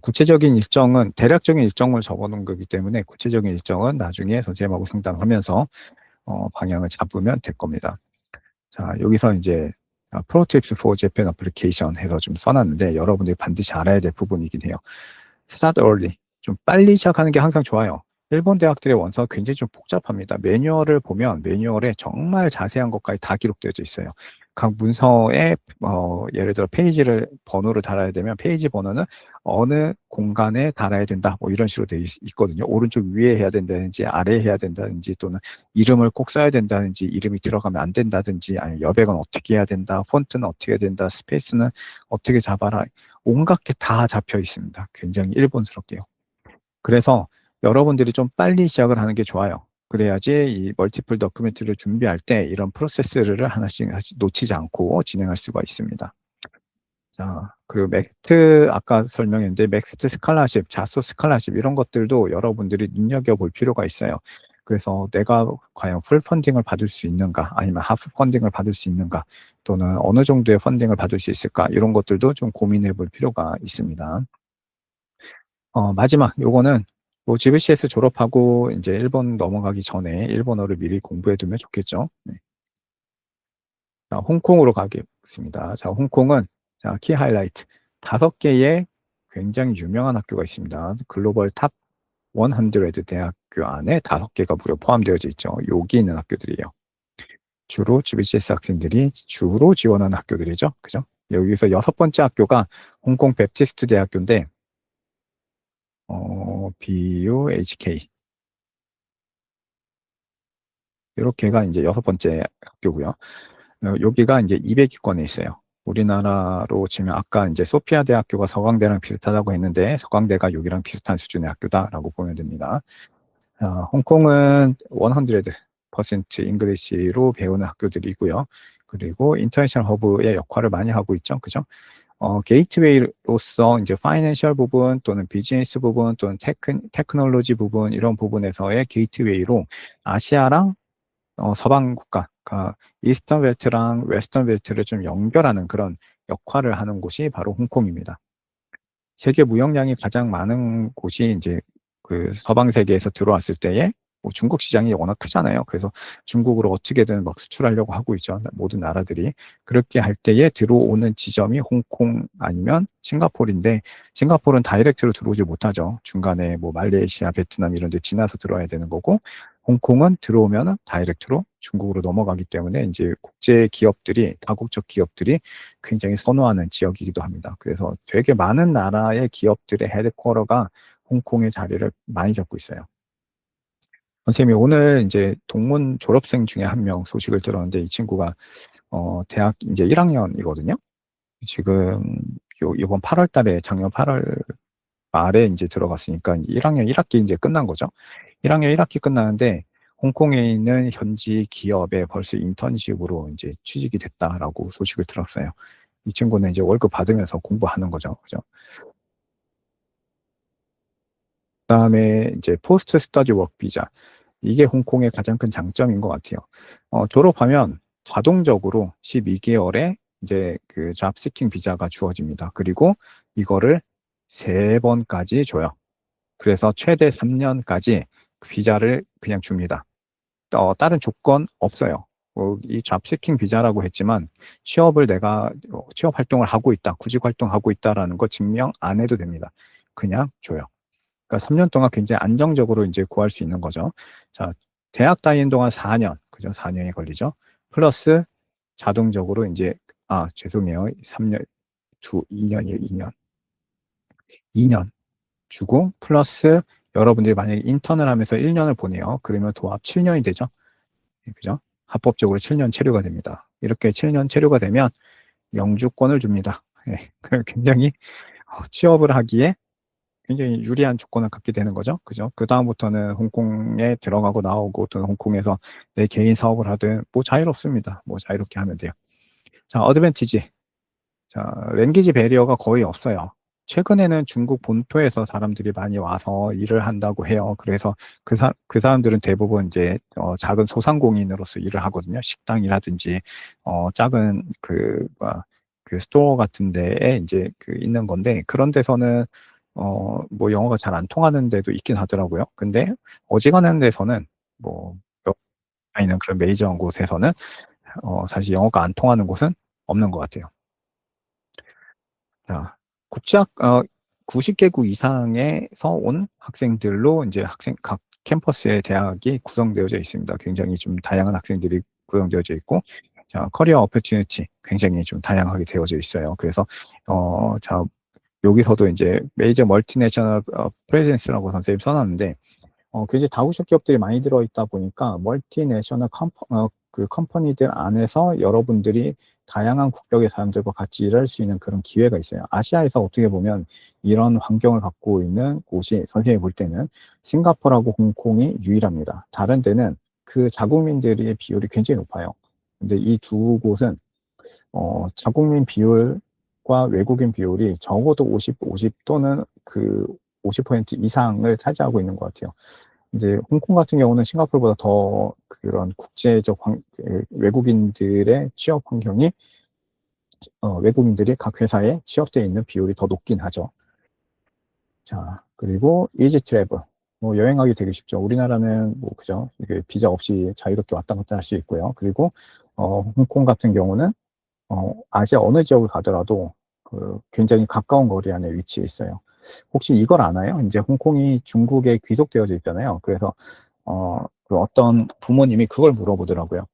구체적인 일정은 대략적인 일정을 적어놓은 거기 때문에 구체적인 일정은 나중에 선생님하고 상담하면서 방향을 잡으면 될 겁니다. 자, 여기서 이제 프로 팁스 for Japan application 해서 좀 써놨는데 여러분들이 반드시 알아야 될 부분이긴 해요. Start early. 좀 빨리 시작하는 게 항상 좋아요. 일본 대학들의 원서가 굉장히 좀 복잡합니다. 매뉴얼을 보면 매뉴얼에 정말 자세한 것까지 다 기록되어져 있어요. 각 문서에 예를 들어 페이지를 번호를 달아야 되면 페이지 번호는 어느 공간에 달아야 된다. 뭐 이런 식으로 되어 있거든요. 오른쪽 위에 해야 된다든지 아래에 해야 된다든지 또는 이름을 꼭 써야 된다든지 이름이 들어가면 안 된다든지 아니면 여백은 어떻게 해야 된다. 폰트는 어떻게 해야 된다. 스페이스는 어떻게 잡아라. 온갖 게 다 잡혀 있습니다. 굉장히 일본스럽게요. 그래서 여러분들이 좀 빨리 시작을 하는 게 좋아요. 그래야지 이 멀티플 더큐멘트를 준비할 때 이런 프로세스를 하나씩 놓치지 않고 진행할 수가 있습니다. 자, 그리고 맥스트 아까 설명했는데 맥스트 스칼라십, 자소 스칼라십 이런 것들도 여러분들이 눈여겨볼 필요가 있어요. 그래서 내가 과연 풀 펀딩을 받을 수 있는가 아니면 하프 펀딩을 받을 수 있는가 또는 어느 정도의 펀딩을 받을 수 있을까 이런 것들도 좀 고민해 볼 필요가 있습니다. 마지막 요거는 뭐 GBCS 졸업하고 이제 일본 넘어가기 전에 일본어를 미리 공부해 두면 좋겠죠. 네. 자, 홍콩으로 가겠습니다. 자, 홍콩은 자, 키 하이라이트 5개의 굉장히 유명한 학교가 있습니다. 글로벌 탑 100 대학교 안에 5개가 무려 포함되어져 있죠. 여기 있는 학교들이에요. 주로 GBCS 학생들이 주로 지원하는 학교들이죠. 그죠? 여기서 6번째 학교가 홍콩 베프티스트 대학교인데 BUHK 이렇게가 이제 6번째 학교고요. 여기가 이제 200위권에 있어요. 우리나라로 치면 아까 이제 소피아 대학교가 서강대랑 비슷하다고 했는데 서강대가 여기랑 비슷한 수준의 학교다라고 보면 됩니다. 홍콩은 100% 잉글리시로 배우는 학교들이고요. 그리고 인터내셔널 허브의 역할을 많이 하고 있죠. 그죠? 게이트웨이로서 이제 파이낸셜 부분 또는 비즈니스 부분 또는 테크놀로지 부분 이런 부분에서의 게이트웨이로 아시아랑 서방 국가, 그러니까 이스턴 벨트랑 웨스턴 벨트를 좀 연결하는 그런 역할을 하는 곳이 바로 홍콩입니다. 세계 무역량이 가장 많은 곳이 이제 그 서방 세계에서 들어왔을 때에 뭐 중국 시장이 워낙 크잖아요. 그래서 중국으로 어떻게든 막 수출하려고 하고 있죠. 모든 나라들이. 그렇게 할 때에 들어오는 지점이 홍콩 아니면 싱가포르인데 싱가포르는 다이렉트로 들어오지 못하죠. 중간에 뭐 말레이시아, 베트남 이런 데 지나서 들어와야 되는 거고 홍콩은 들어오면 다이렉트로 중국으로 넘어가기 때문에 이제 국제 기업들이 다국적 기업들이 굉장히 선호하는 지역이기도 합니다. 그래서 되게 많은 나라의 기업들의 헤드쿼터가 홍콩의 자리를 많이 잡고 있어요. 선생님이 오늘 이제 동문 졸업생 중에 한 명 소식을 들었는데 이 친구가 대학 이제 1학년이거든요. 지금 이번 8월 달에 작년 8월 말에 이제 들어갔으니까 1학년 1학기 이제 끝난 거죠. 1학년 1학기 끝나는데 홍콩에 있는 현지 기업에 벌써 인턴십으로 이제 취직이 됐다라고 소식을 들었어요. 이 친구는 이제 월급 받으면서 공부하는 거죠. 그죠? 그다음에 이제 포스트 스터디 워크 비자. 이게 홍콩의 가장 큰 장점인 것 같아요. 졸업하면 자동적으로 12개월에 이제 그 잡시킹 비자가 주어집니다. 그리고 이거를 3번까지 줘요. 그래서 최대 3년까지 비자를 그냥 줍니다. 다른 조건 없어요. 이 잡시킹 비자라고 했지만 취업을 내가 취업 활동을 하고 있다, 구직 활동하고 있다라는 거 증명 안 해도 됩니다. 그냥 줘요. 그러니까 3년 동안 굉장히 안정적으로 이제 구할 수 있는 거죠. 자, 대학 다니는 동안 4년, 그죠? 4년이 걸리죠. 플러스 자동적으로 이제, 죄송해요. 3년, 2년이에요, 2년. 2년 주고, 플러스 여러분들이 만약에 인턴을 하면서 1년을 보내요. 그러면 도합 7년이 되죠. 그죠? 합법적으로 7년 체류가 됩니다. 이렇게 7년 체류가 되면 영주권을 줍니다. 예, 그럼 굉장히 취업을 하기에 굉장히 유리한 조건을 갖게 되는 거죠. 그죠? 그 다음부터는 홍콩에 들어가고 나오고 또는 홍콩에서 내 개인 사업을 하든 뭐 자유롭습니다. 뭐 자유롭게 하면 돼요. 자, 어드밴티지. 자, 랭귀지 배리어가 거의 없어요. 최근에는 중국 본토에서 사람들이 많이 와서 일을 한다고 해요. 그래서 그 사람들은 대부분 이제 작은 소상공인으로서 일을 하거든요. 식당이라든지 작은 그 스토어 같은 데에 이제 그 있는 건데 그런 데서는 뭐 영어가 잘 안 통하는 데도 있긴 하더라고요. 근데 어지간한 데서는 뭐 있는 그런 메이저한 곳에서는 사실 영어가 안 통하는 곳은 없는 것 같아요. 자, 국적 90개국 이상에서 온 학생들로 이제 각 캠퍼스의 대학이 구성되어져 있습니다. 굉장히 좀 다양한 학생들이 구성되어져 있고, 자, 커리어 어퍼튜니티 굉장히 좀 다양하게 되어져 있어요. 그래서 자, 여기서도 이제 메이저 멀티내셔널 프레젠스라고 선생님이 써놨는데 굉장히 다국적 기업들이 많이 들어있다 보니까 멀티내셔널 그 컴퍼니들 안에서 여러분들이 다양한 국적의 사람들과 같이 일할 수 있는 그런 기회가 있어요. 아시아에서 어떻게 보면 이런 환경을 갖고 있는 곳이 선생님이 볼 때는 싱가포르하고 홍콩이 유일합니다. 다른 데는 그 자국민들의 비율이 굉장히 높아요. 근데 이 두 곳은 자국민 비율과 외국인 비율이 적어도 50 또는 그 50% 이상을 차지하고 있는 것 같아요. 이제 홍콩 같은 경우는 싱가포르보다 더 그런 국제적 외국인들의 취업 환경이 외국인들이 각 회사에 취업되어 있는 비율이 더 높긴 하죠. 자, 그리고 이지 트래블. 뭐 여행하기 되게 쉽죠. 우리나라는 뭐 그죠? 이게 비자 없이 자유롭게 왔다 갔다 할 수 있고요. 그리고 홍콩 같은 경우는 아시아 어느 지역을 가더라도 굉장히 가까운 거리 안에 위치해 있어요. 혹시 이걸 아나요? 이제 홍콩이 중국에 귀속되어져 있잖아요. 그래서 그 어떤 부모님이 그걸 물어보더라고요.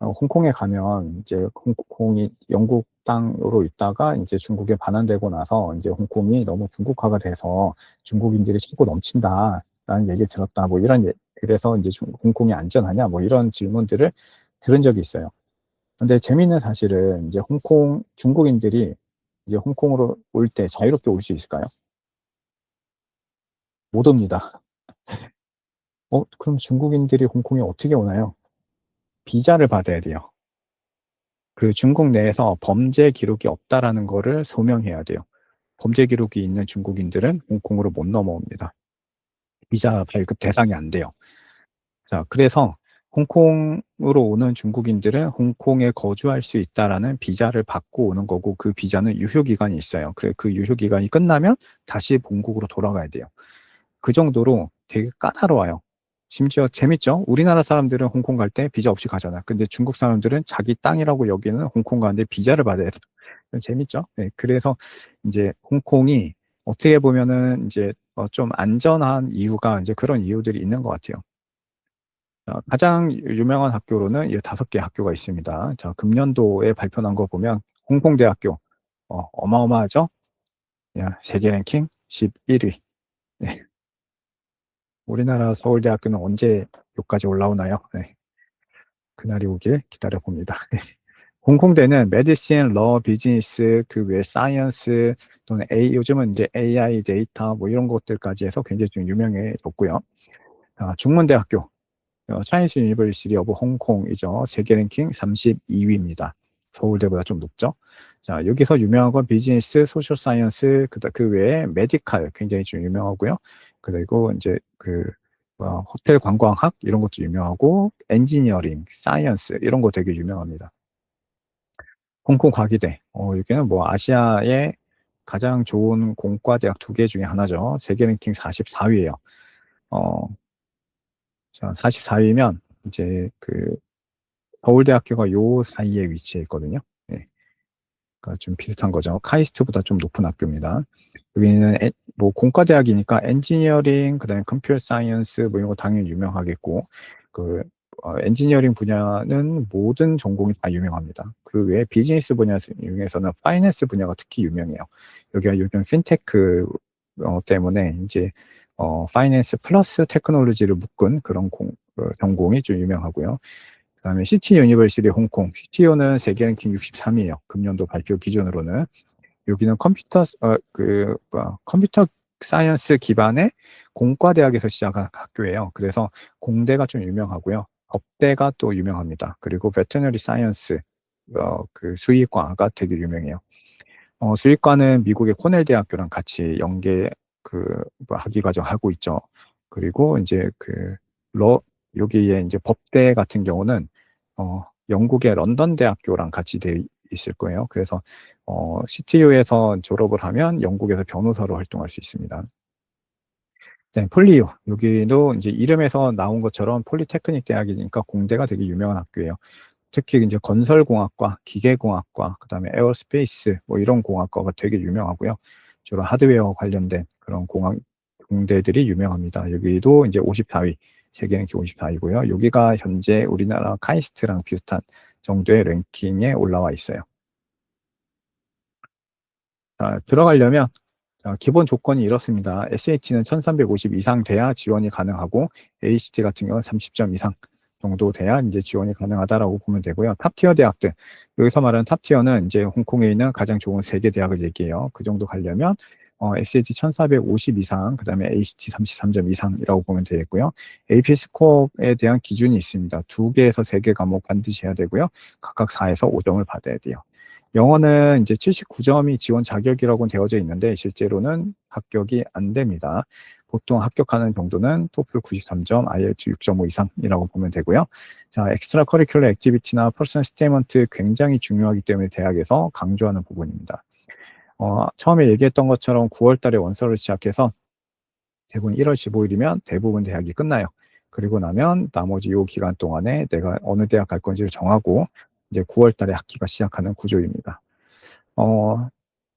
홍콩에 가면 이제 홍콩이 영국 땅으로 있다가 이제 중국에 반환되고 나서 이제 홍콩이 너무 중국화가 돼서 중국인들이 치고 넘친다라는 얘기를 들었다. 뭐 그래서 이제 홍콩이 안전하냐? 뭐 이런 질문들을 들은 적이 있어요. 근데 재미있는 사실은 이제 중국인들이 이제 홍콩으로 올 때 자유롭게 올 수 있을까요? 못 옵니다. 그럼 중국인들이 홍콩에 어떻게 오나요? 비자를 받아야 돼요. 그 중국 내에서 범죄 기록이 없다라는 거를 소명해야 돼요. 범죄 기록이 있는 중국인들은 홍콩으로 못 넘어옵니다. 비자 발급 대상이 안 돼요. 자, 그래서 홍콩으로 오는 중국인들은 홍콩에 거주할 수 있다라는 비자를 받고 오는 거고 그 비자는 유효기간이 있어요. 그 유효기간이 끝나면 다시 본국으로 돌아가야 돼요. 그 정도로 되게 까다로워요. 심지어 재밌죠? 우리나라 사람들은 홍콩 갈 때 비자 없이 가잖아. 근데 중국 사람들은 자기 땅이라고 여기는 홍콩 가는데 비자를 받아야 돼. 재밌죠? 네, 그래서 이제 홍콩이 어떻게 보면은 이제 좀 안전한 이유가 이제 그런 이유들이 있는 것 같아요. 가장 유명한 학교로는 이 5개 학교가 있습니다. 자, 금년도에 발표난 거 보면 홍콩대학교 어마어마하죠? 세계 랭킹 11위. 네. 우리나라 서울대학교는 언제 여기까지 올라오나요? 네. 그날이 오길 기다려 봅니다. 홍콩대는 메디신, 러, 비즈니스, 그 외 사이언스 또는 요즘은 이제 AI 데이터 뭐 이런 것들까지 해서 굉장히 좀 유명해졌고요. 중문대학교 차이니스 유니버시티 오브 홍콩이죠. 세계 랭킹 32위입니다. 서울대보다 좀 높죠. 자, 여기서 유명한 건 비즈니스, 소셜 사이언스, 그 외에 메디칼 굉장히 좀 유명하고요. 그리고 이제 호텔 관광학 이런 것도 유명하고 엔지니어링, 사이언스 이런 거 되게 유명합니다. 홍콩 과기대. 여기는 뭐 아시아의 가장 좋은 공과대학 2개 중에 하나죠. 세계 랭킹 44위예요. 자, 44위면 이제 서울대학교가 요 사이에 위치해 있거든요. 네. 그러니까 좀 비슷한 거죠. 카이스트보다 좀 높은 학교입니다. 여기는 뭐 공과대학이니까 엔지니어링, 그다음에 컴퓨터 사이언스 뭐 이런 거 당연히 유명하겠고 엔지니어링 분야는 모든 전공이 다 유명합니다. 그 외에 비즈니스 분야 중에서는 파이낸스 분야가 특히 유명해요. 여기가 요즘 핀테크 때문에 이제 파이낸스 플러스 테크놀로지를 묶은 그런 전공이 좀 유명하고요. 그다음에 시티 유니버시티 홍콩, CTU는 세계 랭킹 63위예요. 금년도 발표 기준으로는. 여기는 컴퓨터 사이언스 기반의 공과대학에서 시작한 학교예요. 그래서 공대가 좀 유명하고요. 업대가 또 유명합니다. 그리고 베터너리 사이언스, 수의과가 되게 유명해요. 수의과는 미국의 코넬 대학교랑 같이 연계 학위 과정 하고 있죠. 그리고 이제 여기에 이제 법대 같은 경우는 영국의 런던 대학교랑 같이 돼 있을 거예요. 그래서 CTU에서 졸업을 하면 영국에서 변호사로 활동할 수 있습니다. 네, 폴리유. 여기도 이제 이름에서 나온 것처럼 폴리테크닉 대학이니까 공대가 되게 유명한 학교예요. 특히 이제 건설공학과, 기계공학과, 그다음에 에어스페이스 뭐 이런 공학과가 되게 유명하고요. 주로 하드웨어 관련된 그런 공대들이 유명합니다. 여기도 이제 54위, 세계 랭킹 54위고요. 여기가 현재 우리나라 카이스트랑 비슷한 정도의 랭킹에 올라와 있어요. 들어가려면 기본 조건이 이렇습니다. SAT는 1350 이상 돼야 지원이 가능하고 ACT 같은 경우는 30점 이상 정도 돼야 이제 지원이 가능하다라고 보면 되고요. 탑티어 대학들, 여기서 말하는 탑티어는 이제 홍콩에 있는 가장 좋은 3개 대학을 얘기해요. 그 정도 가려면 SAT 1450 이상, 그 다음에 ACT 33점 이상이라고 보면 되겠고요. AP 스코어에 대한 기준이 있습니다. 2개에서 3개 과목 반드시 해야 되고요. 각각 4에서 5점을 받아야 돼요. 영어는 이제 79점이 지원 자격이라고는 되어져 있는데 실제로는 합격이 안 됩니다. 보통 합격하는 정도는 토플 93점, IELTS 6.5 이상이라고 보면 되고요. 자, 엑스트라 커리큘러 액티비티나 퍼스널 스테이먼트 굉장히 중요하기 때문에 대학에서 강조하는 부분입니다. 처음에 얘기했던 것처럼 9월 달에 원서를 시작해서 대부분 1월 15일이면 대부분 대학이 끝나요. 그리고 나면 나머지 요 기간 동안에 내가 어느 대학 갈 건지를 정하고 이제 9월 달에 학기가 시작하는 구조입니다.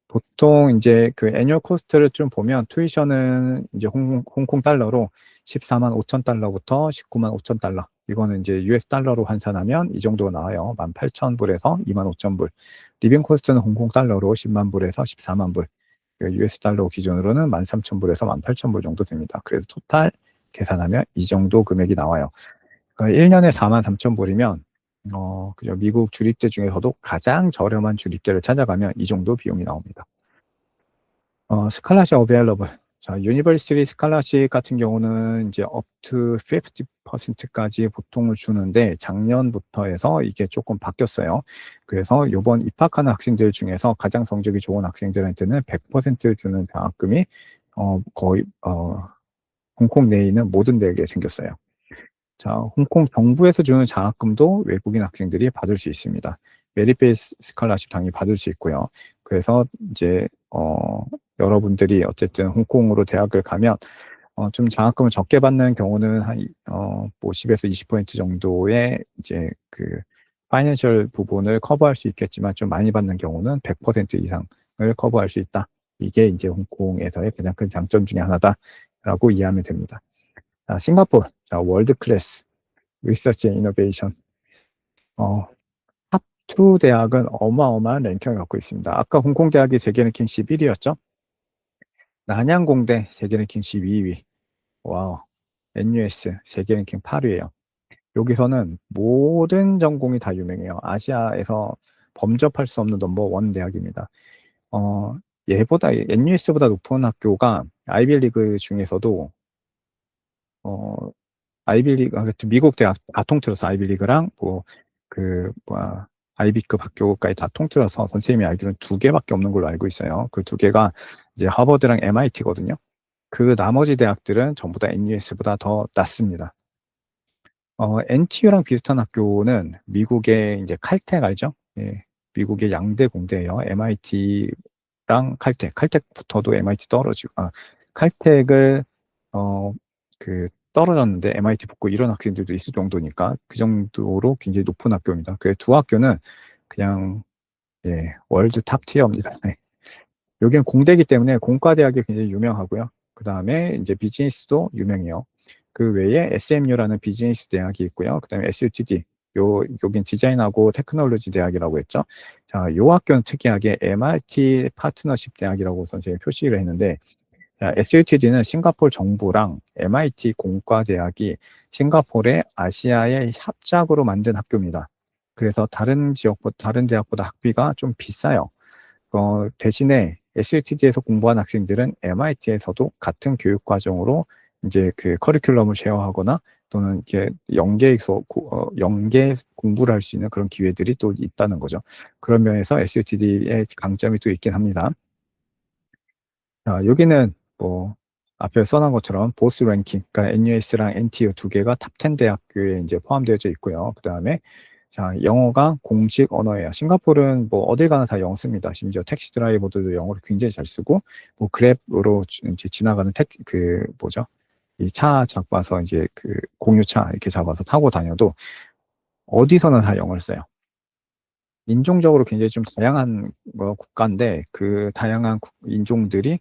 보통 이제 그 애뉴얼 코스트를 좀 보면 투이션은 이제 홍콩 달러로 14만 5천 달러부터 19만 5천 달러. 이거는 이제 US 달러로 환산하면 이 정도가 나와요. 18,000불에서 25,000불. 리빙 코스트는 홍콩 달러로 10만 불에서 14만 불. US 달러 기준으로는 13,000불에서 18,000불 정도 됩니다. 그래서 토탈 계산하면 이 정도 금액이 나와요. 그러니까 1년에 43,000불이면 그죠. 미국 주립대 중에서도 가장 저렴한 주립대를 찾아가면 이 정도 비용이 나옵니다. 스칼라십 어베일러블. 자, 유니버시티 스칼라십 같은 경우는 이제 up to 50%까지 보통을 주는데 작년부터 해서 이게 조금 바뀌었어요. 그래서 이번 입학하는 학생들 중에서 가장 성적이 좋은 학생들한테는 100% 주는 장학금이 거의 홍콩 내에 있는 모든 대학에 생겼어요. 자, 홍콩 정부에서 주는 장학금도 외국인 학생들이 받을 수 있습니다. 메리트베이스 스칼라십 당연히 받을 수 있고요. 그래서 이제 여러분들이 어쨌든 홍콩으로 대학을 가면 좀 장학금을 적게 받는 경우는 한 10에서 20% 정도의 이제 그 파이낸셜 부분을 커버할 수 있겠지만 좀 많이 받는 경우는 100% 이상을 커버할 수 있다. 이게 이제 홍콩에서의 가장 큰 장점 중에 하나다라고 이해하면 됩니다. 자, 싱가포르, 자, 월드 클래스, 리서치 앤 이노베이션. 탑2 대학은 어마어마한 랭킹을 갖고 있습니다. 아까 홍콩 대학이 세계 랭킹 11위였죠? 난양공대 세계 랭킹 12위. 와우. NUS 세계 랭킹 8위예요. 여기서는 모든 전공이 다 유명해요. 아시아에서 범접할 수 없는 넘버1 대학입니다. 얘보다 NUS보다 높은 학교가 아이비리그 중에서도 아이비리그, 미국 대학 다 통틀어서 아이비리그랑 아이비급 학교까지 다 통틀어서 선생님이 알기로는 2개밖에 없는 걸로 알고 있어요. 그 2개가 이제 하버드랑 MIT거든요. 그 나머지 대학들은 전부 다 NUS보다 더 낮습니다. NTU랑 비슷한 학교는 미국의 이제 칼텍 알죠? 예, 미국의 양대 공대예요. MIT랑 칼텍부터도 MIT 떨어지고, 칼텍을 떨어졌는데 MIT 붙고 이런 학생들도 있을 정도니까 그 정도로 굉장히 높은 학교입니다. 그 두 학교는 그냥 월드 탑 티어입니다. 네. 여기는 공대이기 때문에 공과대학이 굉장히 유명하고요. 그 다음에 이제 비즈니스도 유명해요. 그 외에 SMU라는 비즈니스 대학이 있고요. 그 다음에 SUTD, 여긴 디자인하고 테크놀로지 대학이라고 했죠. 자, 요 학교는 특이하게 MIT 파트너십 대학이라고 선생님이 표시를 했는데, SUTD는 싱가포르 정부랑 MIT 공과대학이 싱가포르의 아시아의 합작으로 만든 학교입니다. 그래서 다른 대학보다 학비가 좀 비싸요. 대신에 SUTD에서 공부한 학생들은 MIT에서도 같은 교육 과정으로 이제 그 커리큘럼을 쉐어하거나 또는 이렇게 연계 공부를 할 수 있는 그런 기회들이 또 있다는 거죠. 그런 면에서 SUTD의 강점이 또 있긴 합니다. 자, 여기는 뭐 앞에 써놓은 것처럼 보스 랭킹, 그러니까 NUS랑 NTU 두 개가 탑 10 대학교에 이제 포함되어져 있고요. 그 다음에 자, 영어가 공식 언어예요. 싱가포르는 뭐 어딜 가나 다 영어 씁니다. 심지어 택시 드라이버들도 영어를 굉장히 잘 쓰고, 뭐 그랩으로 이제 지나가는 그 뭐죠? 이 차 잡아서 이제 그 공유차 이렇게 잡아서 타고 다녀도 어디서나 다 영어를 써요. 인종적으로 굉장히 좀 다양한 국가인데 그 다양한 인종들이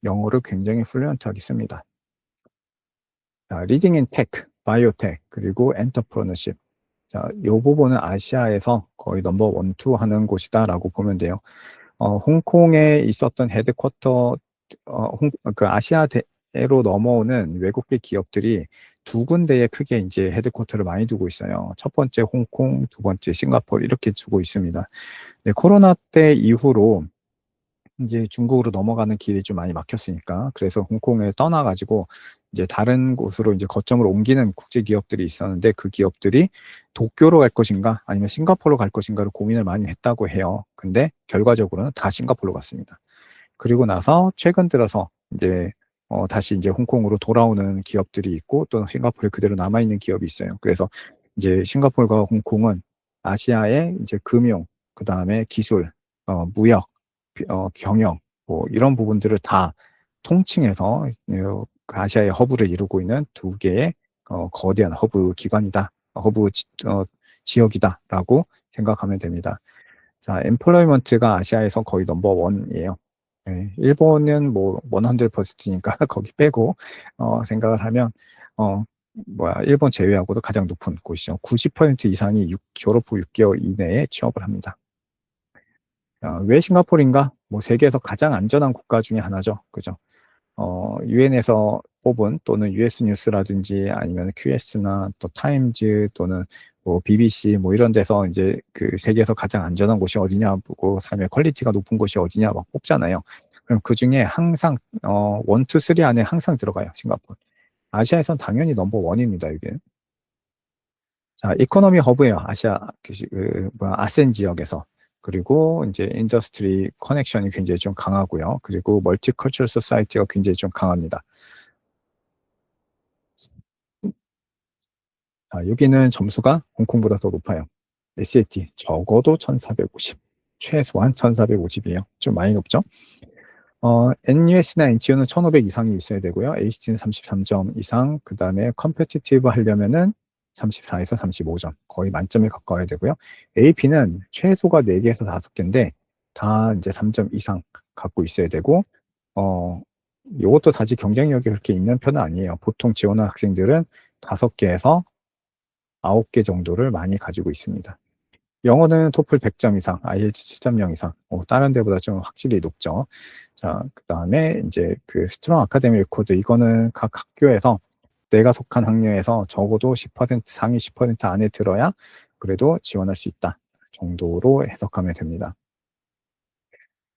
영어를 굉장히 플루언트하게 씁니다. 자, 리딩 인 테크, 바이오텍, 그리고 엔터프러너십. 자, 이 부분은 아시아에서 거의 넘버 원, 투 하는 곳이다라고 보면 돼요. 홍콩에 있었던 헤드쿼터, 그 아시아로 넘어오는 외국계 기업들이 두 군데에 크게 이제 헤드쿼터를 많이 두고 있어요. 첫 번째 홍콩, 두 번째 싱가포르 이렇게 두고 있습니다. 네, 코로나 때 이후로 이제 중국으로 넘어가는 길이 좀 많이 막혔으니까 그래서 홍콩에 떠나가지고 이제 다른 곳으로 이제 거점을 옮기는 국제 기업들이 있었는데 그 기업들이 도쿄로 갈 것인가 아니면 싱가포르로 갈 것인가를 고민을 많이 했다고 해요. 근데 결과적으로는 다 싱가포르로 갔습니다. 그리고 나서 최근 들어서 이제 다시 이제 홍콩으로 돌아오는 기업들이 있고 또 싱가포르에 그대로 남아있는 기업이 있어요. 그래서 이제 싱가포르가 홍콩은 아시아의 이제 금융, 그 다음에 기술, 무역, 경영, 뭐 이런 부분들을 다 통칭해서 아시아의 허브를 이루고 있는 두 개의 거대한 허브 기관이다, 지역이다라고 생각하면 됩니다. 자, 엠플로이먼트가 아시아에서 거의 넘버 원이에요. 네, 일본은 뭐 100%니까 거기 빼고 생각을 하면 일본 제외하고도 가장 높은 곳이죠. 90% 이상이 졸업 후 6개월 이내에 취업을 합니다. 왜 싱가포르인가? 뭐 세계에서 가장 안전한 국가 중에 하나죠. 그죠? 유엔에서 뽑은 또는 US 뉴스라든지 아니면 QS나 또 타임즈 또는 뭐 BBC 뭐 이런 데서 이제 그 세계에서 가장 안전한 곳이 어디냐 보고 삶의 퀄리티가 높은 곳이 어디냐 막 뽑잖아요. 그럼 그 중에 항상 1, 2, 3 안에 항상 들어가요. 싱가포르. 아시아에선 당연히 넘버 원입니다. 이게. 자, 이코노미 허브예요. 아센 지역에서. 그리고 이제 인더스트리 커넥션이 굉장히 좀 강하고요. 그리고 멀티컬처럴 소사이티가 굉장히 좀 강합니다. 자, 여기는 점수가 홍콩보다 더 높아요. SAT 적어도 1450, 최소한 1450이에요. 좀 많이 높죠? NUS나 NTU는 1500 이상이 있어야 되고요. ACT는 33점 이상, 그 다음에 컴페티티브 하려면은 34에서 35점, 거의 만점에 가까워야 되고요. AP는 최소가 4개에서 5개인데, 다 이제 3점 이상 갖고 있어야 되고, 이것도 사실 경쟁력이 그렇게 있는 편은 아니에요. 보통 지원한 학생들은 5개에서 9개 정도를 많이 가지고 있습니다. 영어는 토플 100점 이상, IELTS 7.0 이상, 다른 데보다 좀 확실히 높죠. 자, 그 다음에 이제 그 스트롱 아카데미 레코드, 이거는 각 학교에서 내가 속한 학년에서 적어도 10% 상위 10% 안에 들어야 그래도 지원할 수 있다 정도로 해석하면 됩니다.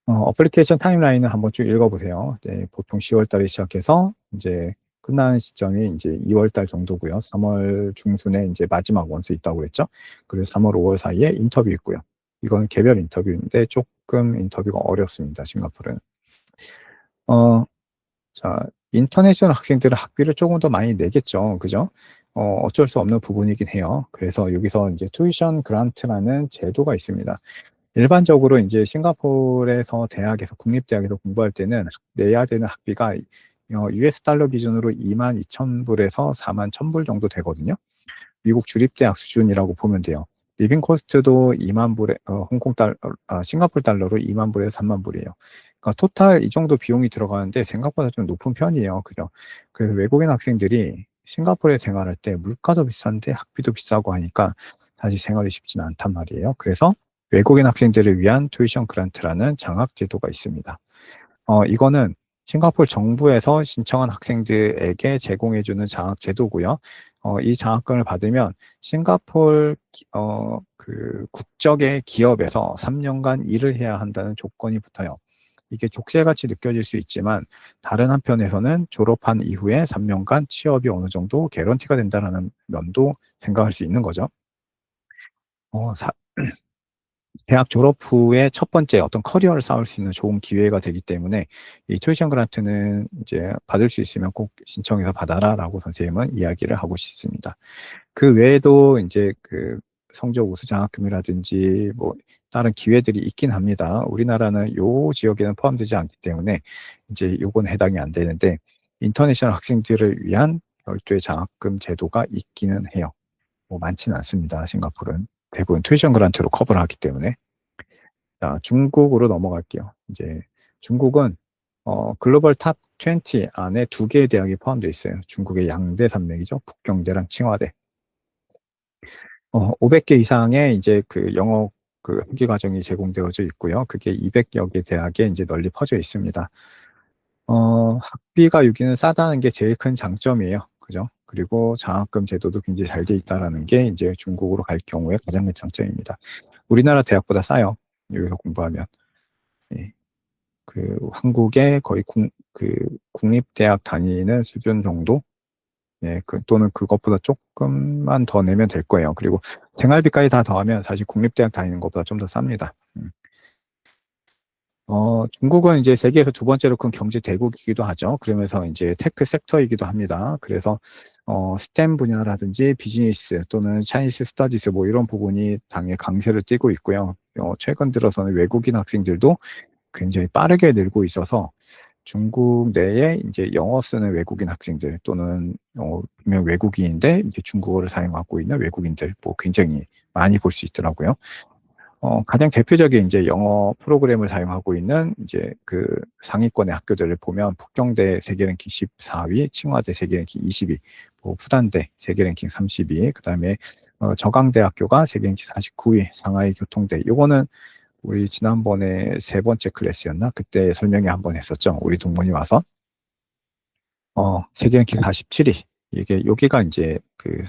어플리케이션 타임라인을 한번 쭉 읽어보세요. 네, 보통 10월 달에 시작해서 이제 끝나는 시점이 이제 2월 달 정도고요. 3월 중순에 이제 마지막 원수 있다고 했죠. 그리고 3월, 5월 사이에 인터뷰 있고요. 이건 개별 인터뷰인데 조금 인터뷰가 어렵습니다. 싱가포르는. 자, 인터내셔널 학생들은 학비를 조금 더 많이 내겠죠. 그죠? 어쩔 수 없는 부분이긴 해요. 그래서 여기서 이제 투이션 그란트라는 제도가 있습니다. 일반적으로 이제 싱가포르에서 대학에서 국립대학에서 공부할 때는 내야 되는 학비가 US 달러 기준으로 22,000불에서 41,000불 정도 되거든요. 미국 주립대학 수준이라고 보면 돼요. 리빙 코스트도 2만 불에 싱가포르 달러로 2만 불에서 3만 불이에요. 그러니까 토탈 이 정도 비용이 들어가는데 생각보다 좀 높은 편이에요. 그죠? 그래서 외국인 학생들이 싱가포르에 생활할 때 물가도 비싼데 학비도 비싸고 하니까 사실 생활이 쉽지는 않단 말이에요. 그래서 외국인 학생들을 위한 튜이션 그란트라는 장학 제도가 있습니다. 이거는 싱가포르 정부에서 신청한 학생들에게 제공해주는 장학 제도고요. 이 장학금을 받으면 싱가포르 그 국적의 기업에서 3년간 일을 해야 한다는 조건이 붙어요. 이게 족쇄같이 느껴질 수 있지만 다른 한편에서는 졸업한 이후에 3년간 취업이 어느 정도 개런티가 된다는 면도 생각할 수 있는 거죠. 어, 사- 대학 졸업 후에 첫 번째 어떤 커리어를 쌓을 수 있는 좋은 기회가 되기 때문에 이 튜이션 그란트는 이제 받을 수 있으면 꼭 신청해서 받아라라고 선생님은 이야기를 하고 싶습니다. 그 외에도 이제 그 성적 우수 장학금이라든지 뭐 다른 기회들이 있긴 합니다. 우리나라는 요 지역에는 포함되지 않기 때문에 이제 요건 해당이 안 되는데 인터내셔널 학생들을 위한 별도의 장학금 제도가 있기는 해요. 뭐 많지는 않습니다. 싱가포르는 대부분 튜이션 그란트로 커버를 하기 때문에. 자, 중국으로 넘어갈게요. 이제 중국은 글로벌 탑 20 안에 두 개의 대학이 포함되어 있어요. 중국의 양대 산맥이죠. 북경대랑 칭화대. 500개 이상의 이제 그 영어 그 학위 과정이 제공되어져 있고요. 그게 200여 개 대학에 이제 널리 퍼져 있습니다. 학비가 여기는 싸다는 게 제일 큰 장점이에요. 그죠? 그리고 장학금 제도도 굉장히 잘 돼 있다라는 게 이제 중국으로 갈 경우에 가장 큰 장점입니다. 우리나라 대학보다 싸요. 여기서 공부하면. 예. 그 한국의 거의 그 국립대학 다니는 수준 정도? 예, 또는 그것보다 조금만 더 내면 될 거예요. 그리고 생활비까지 다 더하면 사실 국립대학 다니는 것보다 좀 더 쌉니다. 중국은 이제 세계에서 두 번째로 큰 경제 대국이기도 하죠. 그러면서 이제 테크 섹터이기도 합니다. 그래서 스템 분야라든지 비즈니스 또는 차이니스 스터디스 뭐 이런 부분이 당연히 강세를 띠고 있고요. 최근 들어서는 외국인 학생들도 굉장히 빠르게 늘고 있어서 중국 내에 이제 영어 쓰는 외국인 학생들 또는 분명 외국인인데 이제 중국어를 사용하고 있는 외국인들 뭐 굉장히 많이 볼 수 있더라고요. 가장 대표적인 이제 영어 프로그램을 사용하고 있는 이제 그 상위권의 학교들을 보면 북경대 세계 랭킹 14위, 칭화대 세계 랭킹 20위, 뭐复旦대 세계 랭킹 32위, 그다음에 저강대학교가 세계 랭킹 49위, 상하이 교통대. 요거는 우리 지난번에 세 번째 클래스였나? 그때 설명회 한번 했었죠. 우리 동문이 와서. 세계 랭킹 47위. 이게, 여기가 이제 그,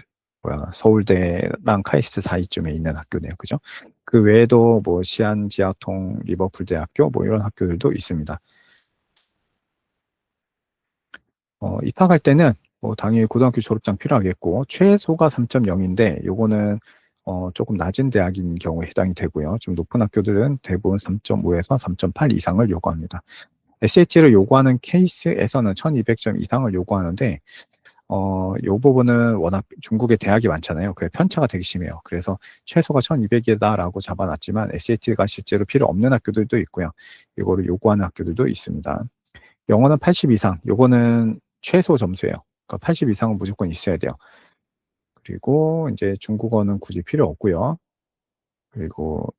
서울대랑 카이스트 사이쯤에 있는 학교네요. 그죠? 그 외에도 뭐, 시안, 지하통, 리버풀 대학교, 뭐 이런 학교들도 있습니다. 입학할 때는 뭐 당연히 고등학교 졸업장 필요하겠고, 최소가 3.0인데, 요거는 조금 낮은 대학인 경우에 해당이 되고요. 좀 높은 학교들은 대부분 3.5에서 3.8 이상을 요구합니다. SAT를 요구하는 케이스에서는 1200점 이상을 요구하는데, 요 부분은 워낙 중국에 대학이 많잖아요. 그래 편차가 되게 심해요. 그래서 최소가 1200이다라고 잡아놨지만 SAT가 실제로 필요 없는 학교들도 있고요. 이거를 요구하는 학교들도 있습니다. 영어는 80 이상, 요거는 최소 점수예요. 그러니까 80 이상은 무조건 있어야 돼요. 그리고 이제 중국어는 굳이 필요 없고요. 그리고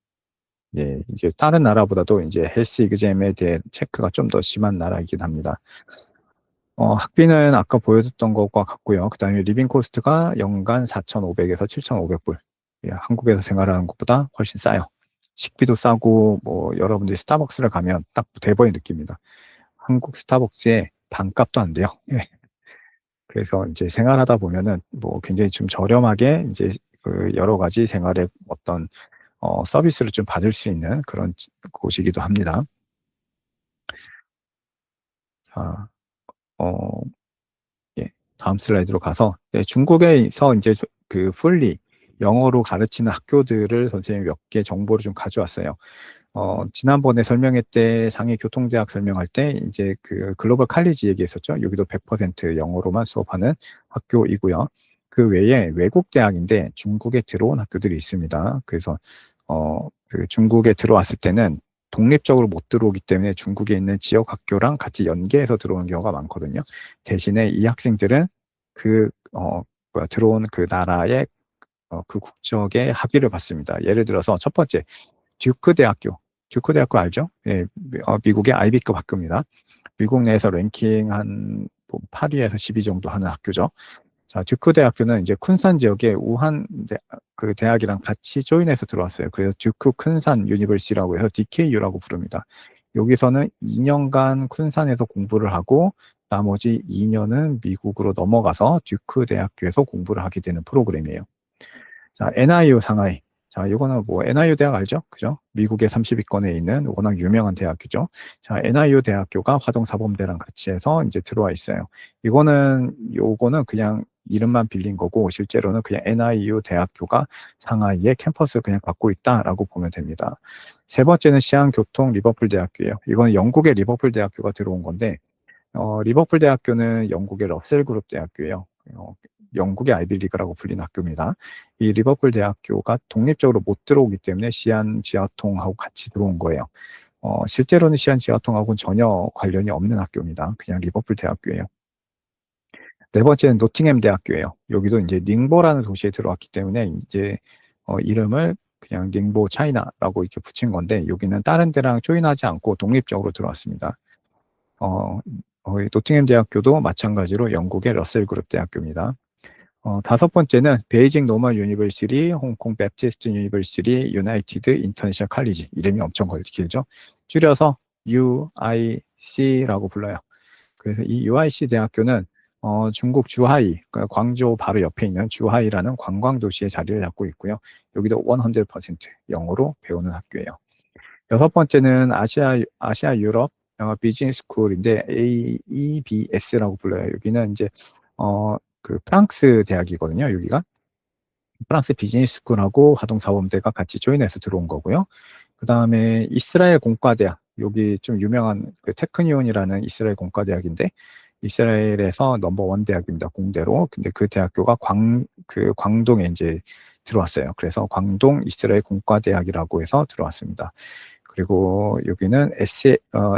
예, 이제 다른 나라보다도 이제 헬스 이그잼에 대한 체크가 좀 더 심한 나라이긴 합니다. 학비는 아까 보여줬던 것과 같고요. 그 다음에 리빙 코스트가 연간 4,500에서 7,500불. 예, 한국에서 생활하는 것보다 훨씬 싸요. 식비도 싸고, 뭐, 여러분들이 스타벅스를 가면 딱 대번에 느낍니다. 한국 스타벅스에 반값도 안 돼요. 예. 그래서 이제 생활하다 보면은 뭐 굉장히 좀 저렴하게 이제 그 여러 가지 생활의 어떤 서비스를 좀 받을 수 있는 그런 곳이기도 합니다. 자, 어, 예, 다음 슬라이드로 가서 네, 중국에서 이제 그 풀리 영어로 가르치는 학교들을 선생님이 몇 개 정보를 좀 가져왔어요. 지난번에 설명회 때 상해 교통대학 설명할 때 이제 그 글로벌 칼리지 얘기했었죠. 여기도 100% 영어로만 수업하는 학교이고요. 그 외에 외국 대학인데 중국에 들어온 학교들이 있습니다. 그래서 그 중국에 들어왔을 때는 독립적으로 못 들어오기 때문에 중국에 있는 지역 학교랑 같이 연계해서 들어오는 경우가 많거든요. 대신에 이 학생들은 그 들어온 그 나라의 그 국적의 학위를 받습니다. 예를 들어서 첫 번째 듀크 대학교. 듀크 대학교 알죠? 예, 미국의 아이비급 학교입니다. 미국 내에서 랭킹 한 8위에서 10위 정도 하는 학교죠. 자, 듀크 대학교는 이제 쿤산 지역의 우한 그 대학이랑 같이 조인해서 들어왔어요. 그래서 듀크 쿤산 유니버시티라고 해서 DKU라고 부릅니다. 여기서는 2년간 쿤산에서 공부를 하고 나머지 2년은 미국으로 넘어가서 듀크 대학교에서 공부를 하게 되는 프로그램이에요. 자, NIU 상하이. 자, 이거는 뭐 NIU 대학 알죠? 그죠? 미국의 30위권에 있는 워낙 유명한 대학교죠. 자, NIU 대학교가 화동사범대랑 같이 해서 이제 들어와 있어요. 요거는 그냥 이름만 빌린 거고 실제로는 그냥 NIU 대학교가 상하이에 캠퍼스를 그냥 갖고 있다라고 보면 됩니다. 세 번째는 시안교통 리버풀 대학교예요. 이건 영국의 리버풀 대학교가 들어온 건데 리버풀 대학교는 영국의 러셀 그룹 대학교예요. 영국의 아이비리그라고 불리는 학교입니다. 이 리버풀 대학교가 독립적으로 못 들어오기 때문에 시안 지하통하고 같이 들어온 거예요. 실제로는 시안 지하통하고는 전혀 관련이 없는 학교입니다. 그냥 리버풀 대학교예요. 네 번째는 노팅햄 대학교예요. 여기도 이제 닝보라는 도시에 들어왔기 때문에 이제 이름을 그냥 닝보 차이나라고 이렇게 붙인 건데 여기는 다른 데랑 조인하지 않고 독립적으로 들어왔습니다. 노팅햄 대학교도 마찬가지로 영국의 러셀 그룹 대학교입니다. 다섯 번째는 베이징 노멀 유니버시티, 홍콩 베프티스트 유니버시티, 유나이티드 인터내셔널 칼리지. 이름이 엄청 길죠. 줄여서 UIC라고 불러요. 그래서 이 UIC 대학교는 중국 주하이, 그러니까 광저우 바로 옆에 있는 주하이라는 관광도시에 자리를 잡고 있고요. 여기도 100% 영어로 배우는 학교예요. 여섯 번째는 아시아 유럽 비즈니스 스쿨인데 AEBS라고 불러요. 여기는 이제 그 프랑스 대학이거든요. 여기가 프랑스 비즈니스 스쿨하고 화동사범대가 같이 조인해서 들어온 거고요. 그 다음에 이스라엘 공과대학, 여기 좀 유명한 그 테크니온이라는 이스라엘 공과대학인데 이스라엘에서 넘버원 대학입니다. 공대로. 근데 그 대학교가 광동에 이제 들어왔어요. 그래서 광동 이스라엘 공과대학이라고 해서 들어왔습니다. 그리고 여기는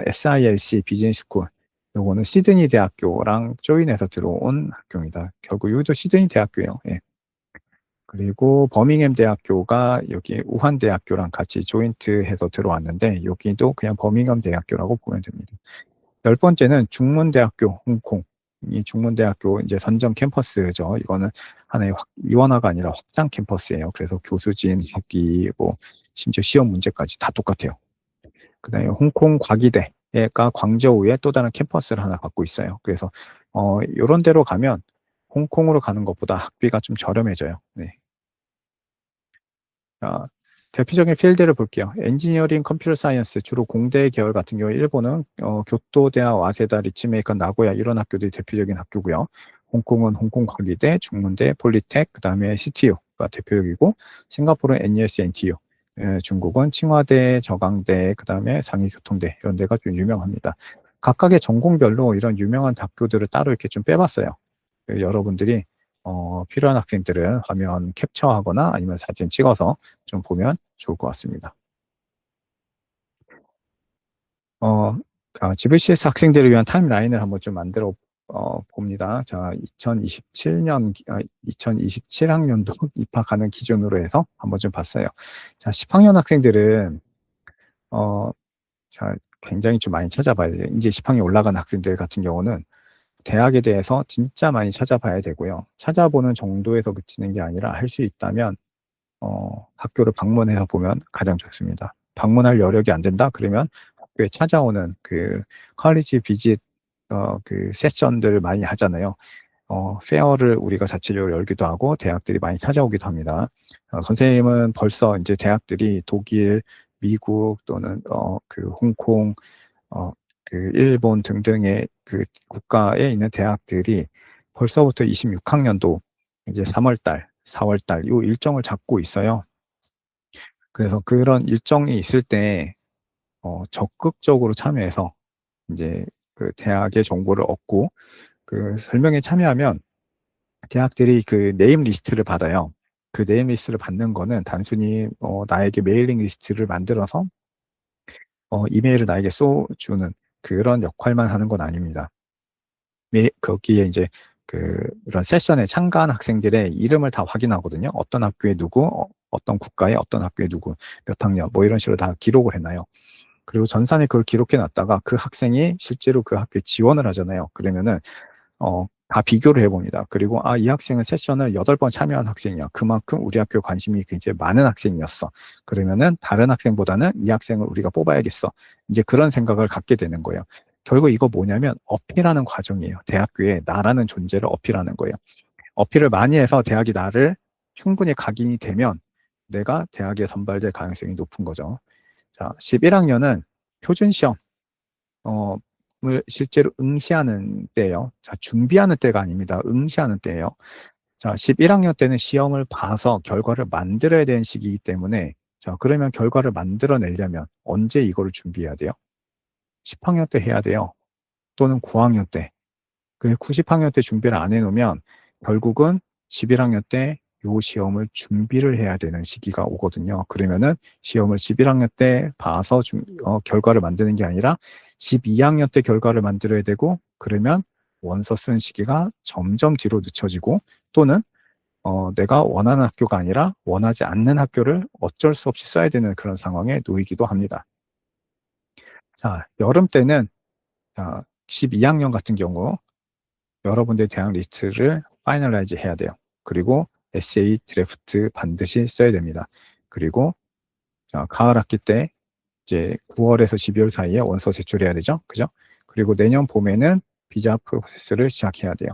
SILC 비즈니스 스쿨. 요거는 시드니 대학교랑 조인해서 들어온 학교입니다. 결국 여기도 시드니 대학교예요. 예. 그리고 버밍햄 대학교가 여기 우한 대학교랑 같이 조인트해서 들어왔는데 여기도 그냥 버밍햄 대학교라고 보면 됩니다. 열 번째는 중문대학교 홍콩. 이 중문대학교 이제 선정 캠퍼스죠. 이거는 하나의 이원화가 아니라 확장 캠퍼스예요. 그래서 교수진, 학위, 뭐 심지어 시험 문제까지 다 똑같아요. 그다음에 홍콩 과기대가 광저우에 또 다른 캠퍼스를 하나 갖고 있어요. 그래서 이런 데로 가면 홍콩으로 가는 것보다 학비가 좀 저렴해져요. 네. 자, 대표적인 필드를 볼게요. 엔지니어링, 컴퓨터 사이언스, 주로 공대 계열 같은 경우에 일본은 교토대학, 와세다, 리츠메이컨, 나고야 이런 학교들이 대표적인 학교고요. 홍콩은 홍콩과기대, 중문대, 폴리텍, 그 다음에 CTU가 대표적이고 싱가포르는 NUS, NTU, 중국은 칭화대, 저강대, 그 다음에 상해교통대 이런 데가 좀 유명합니다. 각각의 전공별로 이런 유명한 학교들을 따로 이렇게 좀 빼봤어요. 여러분들이 필요한 학생들은 화면 캡처하거나 아니면 사진 찍어서 좀 보면 좋을 것 같습니다. GVCS 학생들을 위한 타임라인을 한번 좀 만들어 봅니다. 자, 2027학년도 입학하는 기준으로 해서 한번 좀 봤어요. 자, 10학년 학생들은 자, 굉장히 좀 많이 찾아봐야 돼요. 이제 10학년 올라간 학생들 같은 경우는 대학에 대해서 진짜 많이 찾아봐야 되고요. 찾아보는 정도에서 그치는 게 아니라 할 수 있다면 학교를 방문해서 보면 가장 좋습니다. 방문할 여력이 안 된다? 그러면 학교에 찾아오는 그 컬리지 비짓 그 세션들을 많이 하잖아요. 페어를 우리가 자체적으로 열기도 하고 대학들이 많이 찾아오기도 합니다. 선생님은 벌써 이제 대학들이 독일, 미국 또는 그 홍콩, 그 일본 등등의 그 국가에 있는 대학들이 벌써부터 26학년도 이제 3월달, 4월달 이 일정을 잡고 있어요. 그래서 그런 일정이 있을 때 적극적으로 참여해서 이제 그 대학의 정보를 얻고 그 설명에 참여하면 대학들이 그 네임 리스트를 받아요. 그 네임 리스트를 받는 거는 단순히 나에게 메일링 리스트를 만들어서 이메일을 나에게 쏘주는 그런 역할만 하는 건 아닙니다. 거기에 이제 이런 세션에 참가한 학생들의 이름을 다 확인하거든요. 어떤 학교에 누구, 어떤 국가에 어떤 학교에 누구, 몇 학년, 뭐 이런 식으로 다 기록을 해놔요. 그리고 전산에 그걸 기록해 놨다가 그 학생이 실제로 그 학교에 지원을 하잖아요. 그러면은 다 비교를 해봅니다. 그리고 이 학생은 세션을 8번 참여한 학생이야. 그만큼 우리 학교에 관심이 굉장히 많은 학생이었어. 그러면은 다른 학생보다는 이 학생을 우리가 뽑아야겠어. 이제 그런 생각을 갖게 되는 거예요. 결국 이거 뭐냐면 어필하는 과정이에요. 대학교에 나라는 존재를 어필하는 거예요. 어필을 많이 해서 대학이 나를 충분히 각인이 되면 내가 대학에 선발될 가능성이 높은 거죠. 자, 11학년은 표준시험, 을 실제로 응시하는 때예요. 자, 준비하는 때가 아닙니다. 응시하는 때예요. 자, 11학년 때는 시험을 봐서 결과를 만들어야 되는 시기이기 때문에 자, 그러면 결과를 만들어내려면 언제 이거를 준비해야 돼요? 10학년 때 해야 돼요. 또는 9학년 때. 그 90학년 때 준비를 안 해놓으면 결국은 11학년 때 요 시험을 준비를 해야 되는 시기가 오거든요. 그러면은 시험을 11학년 때 봐서 결과를 만드는 게 아니라 12학년 때 결과를 만들어야 되고 그러면 원서 쓰는 시기가 점점 뒤로 늦춰지고 또는 내가 원하는 학교가 아니라 원하지 않는 학교를 어쩔 수 없이 써야 되는 그런 상황에 놓이기도 합니다. 자, 여름 때는 12학년 같은 경우 여러분들의 대학 리스트를 파이널라이즈 해야 돼요. 그리고 에세이 드래프트 반드시 써야 됩니다. 그리고 가을 학기 때 이제 9월에서 12월 사이에 원서 제출해야 되죠. 그죠? 그리고 내년 봄에는 비자 프로세스를 시작해야 돼요.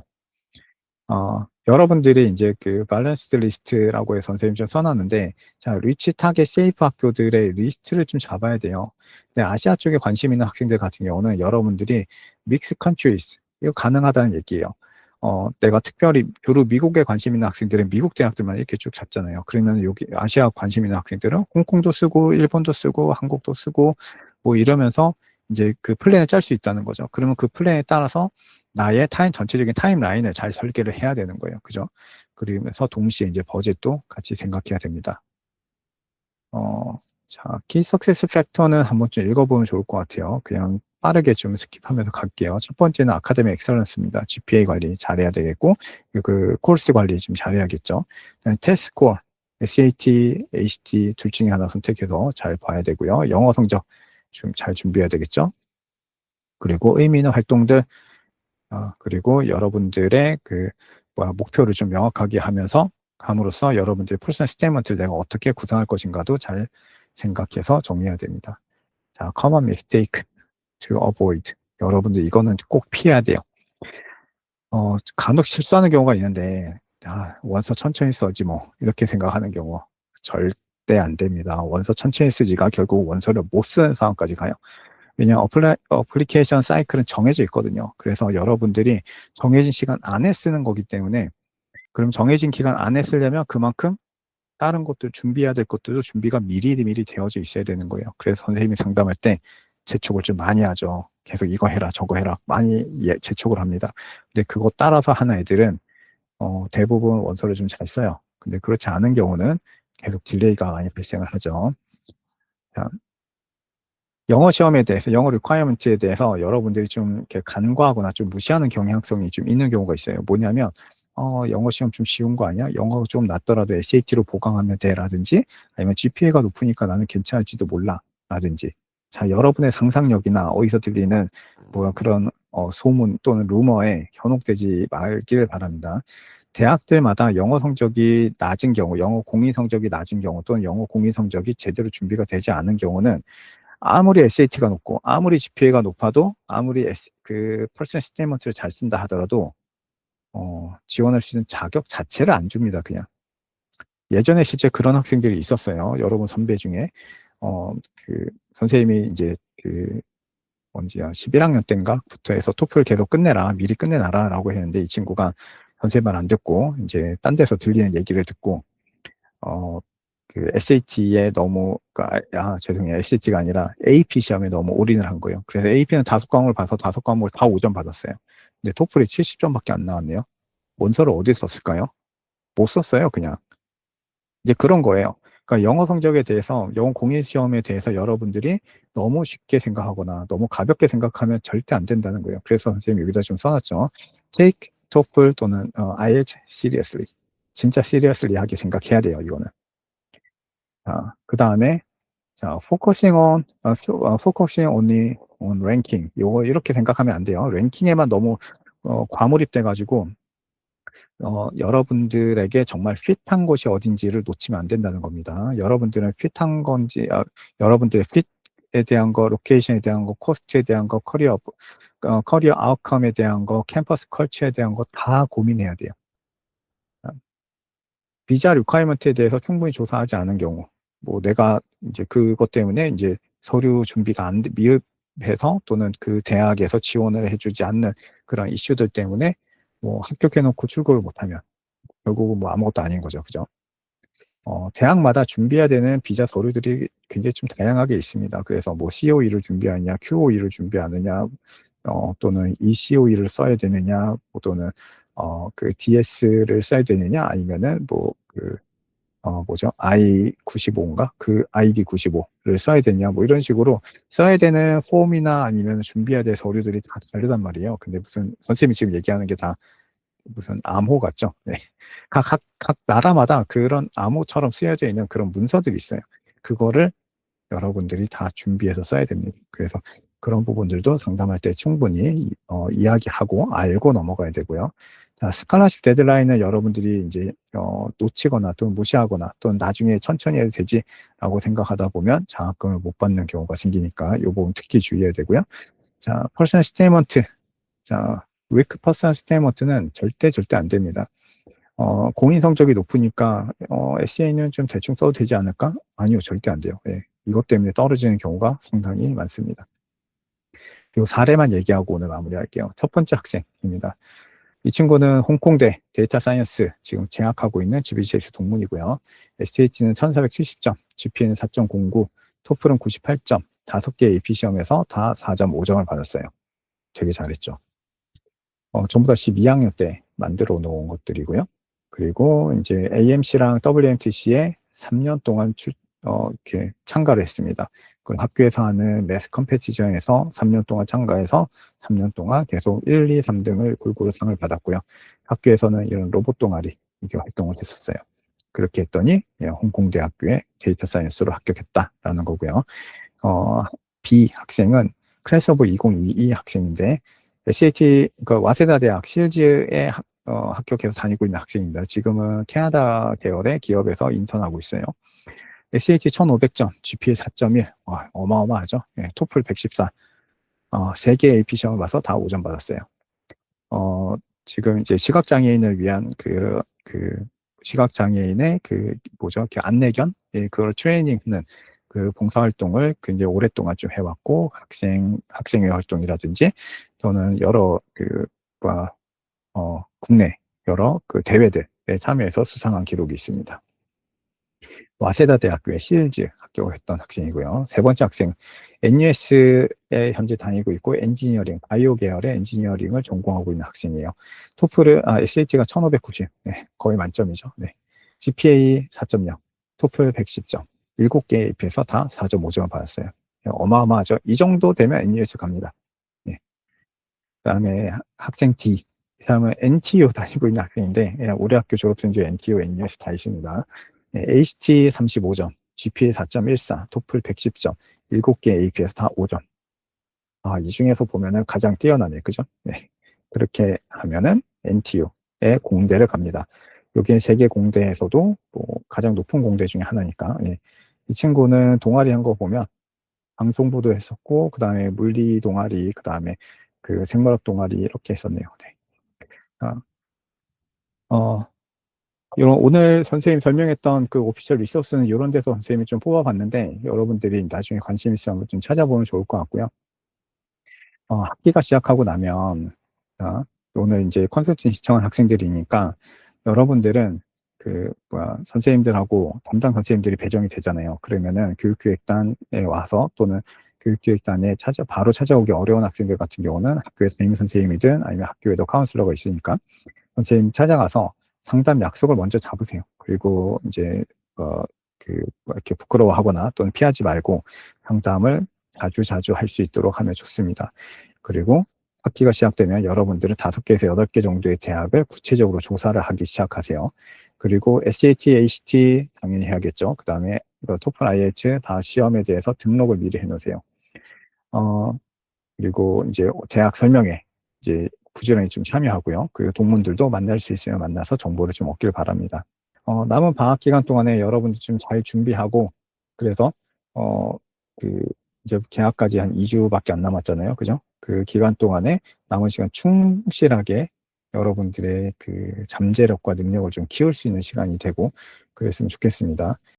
여러분들이 이제 그 밸런스드 리스트라고 해서 선생님이 좀 써놨는데, 자, 리치 타겟 세이프 학교들의 리스트를 좀 잡아야 돼요. 근데 아시아 쪽에 관심 있는 학생들 같은 경우는 여러분들이 믹스 컨트리스, 이거 가능하다는 얘기예요. 내가 특별히 주로 미국에 관심 있는 학생들은 미국 대학들만 이렇게 쭉 잡잖아요. 그러면 여기 아시아 관심 있는 학생들은 홍콩도 쓰고, 일본도 쓰고, 한국도 쓰고, 뭐 이러면서 이제 그 플랜을 짤 수 있다는 거죠. 그러면 그 플랜에 따라서 나의 전체적인 타임라인을 잘 설계를 해야 되는 거예요. 그죠? 그러면서 동시에 이제 버젯도 같이 생각해야 됩니다. 자, 키 석세스 팩터는 한 번쯤 읽어보면 좋을 것 같아요. 그냥 빠르게 좀 스킵하면서 갈게요. 첫 번째는 아카데미 엑셀런스입니다. GPA 관리 잘해야 되겠고, 그 코र्스 관리 좀 잘해야겠죠. 테스트 스코어, SAT, ACT 둘 중에 하나 선택해서 잘 봐야 되고요. 영어 성적 좀 잘 준비해야 되겠죠. 그리고 의미 있는 활동들, 그리고 여러분들의 목표를 좀 명확하게 함으로써 여러분들의 퍼스널 스테이트먼트를 내가 어떻게 구성할 것인가도 잘 생각해서 정리해야 됩니다. 자, common mistake to avoid. 여러분들 이거는 꼭 피해야 돼요. 간혹 실수하는 경우가 있는데, 원서 천천히 써지 뭐, 이렇게 생각하는 경우 절대 안 됩니다. 원서 천천히 쓰지가 결국 원서를 못 쓰는 상황까지 가요. 왜냐하면 어플리케이션 사이클은 정해져 있거든요. 그래서 여러분들이 정해진 시간 안에 쓰는 거기 때문에 그럼 정해진 기간 안에 쓰려면 그만큼 다른 것들 준비해야 될 것들도 준비가 미리 되어져 있어야 되는 거예요. 그래서 선생님이 상담할 때 재촉을 좀 많이 하죠. 계속 이거 해라 저거 해라 많이 재촉을 합니다. 근데 그거 따라서 하는 애들은 대부분 원서를 좀 잘 써요. 근데 그렇지 않은 경우는 계속 딜레이가 많이 발생을 하죠. 자, 영어 시험에 대해서, 영어 리ኳ이어먼트에 대해서 여러분들이 좀 이렇게 간과하거나 좀 무시하는 경향성이 좀 있는 경우가 있어요. 뭐냐면, 영어 시험 좀 쉬운 거 아니야? 영어가 좀 낮더라도 SAT로 보강하면 돼. 라든지, 아니면 GPA가 높으니까 나는 괜찮을지도 몰라. 라든지. 자, 여러분의 상상력이나 어디서 들리는 그런 소문 또는 루머에 현혹되지 말기를 바랍니다. 대학들마다 영어 성적이 낮은 경우, 영어 공인 성적이 낮은 경우 또는 영어 공인 성적이 제대로 준비가 되지 않은 경우는 아무리 SAT가 높고 아무리 GPA가 높아도 아무리 그 퍼스널 스테이트먼트를 잘 쓴다 하더라도 지원할 수 있는 자격 자체를 안 줍니다. 그냥 예전에 실제 그런 학생들이 있었어요. 여러분 선배 중에 선생님이 이제 언제야 11학년 때인가부터 해서 토플 계속 끝내라 미리 끝내놔라 라고 했는데 이 친구가 선생님 말 안 듣고 이제 딴 데서 들리는 얘기를 듣고 SAT에 너무, 죄송해요. SAT가 아니라 AP 시험에 너무 올인을 한 거예요. 그래서 AP는 5과목을 봐서 5과목을 다 5점 받았어요. 근데 토플이 70점밖에 안 나왔네요. 원서를 어디에 썼을까요? 못 썼어요, 그냥. 이제 그런 거예요. 그러니까 영어 성적에 대해서, 영어 공인 시험에 대해서 여러분들이 너무 쉽게 생각하거나 너무 가볍게 생각하면 절대 안 된다는 거예요. 그래서 선생님이 여기다 좀 써놨죠. Take TOEFL 또는 IELTS seriously. 진짜 seriously 하게 생각해야 돼요, 이거는. 그 다음에, focusing only on ranking. 요거 이렇게 생각하면 안 돼요. 랭킹에만 너무 과몰입돼 가지고 여러분들에게 정말 핏한 곳이 어딘지를 놓치면 안 된다는 겁니다. 여러분들은 핏한 건지, 여러분들의 핏에 대한 거, 로케이션에 대한 거, 코스트에 대한 거, 커리어 아웃컴에 대한 거, 캠퍼스 컬처에 대한 거 다 고민해야 돼요. 비자 리ኳ이먼트에 대해서 충분히 조사하지 않은 경우, 뭐 내가 이제 그것 때문에 이제 서류 준비가 미흡해서 또는 그 대학에서 지원을 해주지 않는 그런 이슈들 때문에 뭐 합격해놓고 출국을 못하면 결국은 뭐 아무것도 아닌 거죠. 그죠? 대학마다 준비해야 되는 비자 서류들이 굉장히 좀 다양하게 있습니다. 그래서 뭐 COE를 준비하느냐, QOE를 준비하느냐, 또는 ECOE를 써야 되느냐, 또는 그 DS를 써야 되느냐, 아니면은 뭐죠? I95인가? 그 ID95를 써야 되냐, 뭐 이런 식으로 써야 되는 폼이나 아니면 준비해야 될 서류들이 다 다르단 말이에요. 근데 무슨 선생님이 지금 얘기하는 게 다 무슨 암호 같죠? 네. 각 나라마다 그런 암호처럼 쓰여져 있는 그런 문서들이 있어요. 그거를 여러분들이 다 준비해서 써야 됩니다. 그래서 그런 부분들도 상담할 때 충분히 이야기하고 알고 넘어가야 되고요. 자, 스칼라십 데드라인을 여러분들이 이제 놓치거나 또는 무시하거나 또는 나중에 천천히 해도 되지라고 생각하다 보면 장학금을 못 받는 경우가 생기니까 이 부분 특히 주의해야 되고요. 자, 퍼스널 스테이먼트. 자, 위크 퍼스널 스테이먼트는 절대 안 됩니다. 공인 성적이 높으니까 SA는 좀 대충 써도 되지 않을까? 아니요, 절대 안 돼요. 예, 이것 때문에 떨어지는 경우가 상당히 많습니다. 이 사례만 얘기하고 오늘 마무리할게요. 첫 번째 학생입니다. 이 친구는 홍콩대 데이터 사이언스 지금 재학하고 있는 GBCS 동문이고요. SAT는 1470점, GPA는 4.09, 토플은 98점, 5개 AP 시험에서 다 4.5점을 받았어요. 되게 잘했죠. 전부 다 12학년 때 만들어 놓은 것들이고요. 그리고 이제 AMC랑 WMTC에 3년 동안 이렇게 참가를 했습니다. 그 학교에서 하는 매스 컴페티션에서 3년 동안 참가해서 3년 동안 계속 1, 2, 3등을 골고루 상을 받았고요. 학교에서는 이런 로봇 동아리 이렇게 활동을 했었어요. 그렇게 했더니 홍콩대학교에 데이터 사이언스로 합격했다라는 거고요. B 학생은 클래스 오브 2022 학생인데 SAT, 그러니까 와세다 대학 실즈에 합격해서 다니고 있는 학생입니다. 지금은 캐나다 계열의 기업에서 인턴하고 있어요. SAT 1500점, GPA 4.1, 어마어마하죠. 예, 토플 114, 3개 AP 시험을 봐서 다 5점 받았어요. 지금 이제 시각장애인을 위한 시각장애인의 뭐죠? 안내견? 예, 그걸 트레이닝하는 그 봉사활동을 굉장히 오랫동안 좀 해왔고, 학생회 활동이라든지, 또는 여러 국내 여러 대회들에 참여해서 수상한 기록이 있습니다. 와세다 대학교에 실즈 합격을 했던 학생이고요. 세 번째 학생, NUS에 현재 다니고 있고, 바이오 계열의 엔지니어링을 전공하고 있는 학생이에요. SAT가 1590, 네, 거의 만점이죠. 네. GPA 4.0, 토플 110점, 7개 AP에서 다 4.5점을 받았어요. 어마어마하죠. 이 정도 되면 NUS 갑니다. 네. 그 다음에 학생 D, 이 사람은 NTU 다니고 있는 학생인데, 우리 학교 졸업생 중에 NTU, NUS 다 있습니다. HT 35점, GPA 4.14, 토플 110점, 7개 AP에서 다 5점. 이 중에서 보면은 가장 뛰어나네, 그죠? 네. 그렇게 하면은 NTU의 공대를 갑니다. 여기 세계 공대에서도 뭐 가장 높은 공대 중에 하나니까. 예. 이 친구는 동아리 한 거 보면 방송부도 했었고, 그 다음에 물리 동아리, 그 다음에 생물학 동아리 이렇게 했었네요. 네. 오늘 선생님 설명했던 그 오피셜 리소스는 이런 데서 선생님이 좀 뽑아봤는데, 여러분들이 나중에 관심 있으면 좀 찾아보면 좋을 것 같고요. 학기가 시작하고 나면, 오늘 이제 컨설팅 시청한 학생들이니까, 여러분들은 선생님들하고 담당 선생님들이 배정이 되잖아요. 그러면은 교육기획단에 와서 또는 교육기획단에 바로 찾아오기 어려운 학생들 같은 경우는 학교에 담임 선생님이든 아니면 학교에도 카운슬러가 있으니까 선생님 찾아가서 상담 약속을 먼저 잡으세요. 그리고 이제 이렇게 부끄러워하거나 또는 피하지 말고 상담을 자주 할 수 있도록 하면 좋습니다. 그리고 학기가 시작되면 여러분들은 5개에서 8개 정도의 대학을 구체적으로 조사를 하기 시작하세요. 그리고 SAT, ACT 당연히 해야겠죠. 그 다음에 토플, IELTS 다 시험에 대해서 등록을 미리 해놓으세요. 그리고 이제 대학 설명회, 이제 부지런히 좀 참여하고요. 그리고 동문들도 만날 수 있으면 만나서 정보를 좀 얻길 바랍니다. 남은 방학 기간 동안에 여러분들 좀 잘 준비하고, 그래서 어 그 이제 개학까지 한 2 주밖에 안 남았잖아요. 그죠? 그 기간 동안에 남은 시간 충실하게 여러분들의 그 잠재력과 능력을 좀 키울 수 있는 시간이 되고 그랬으면 좋겠습니다.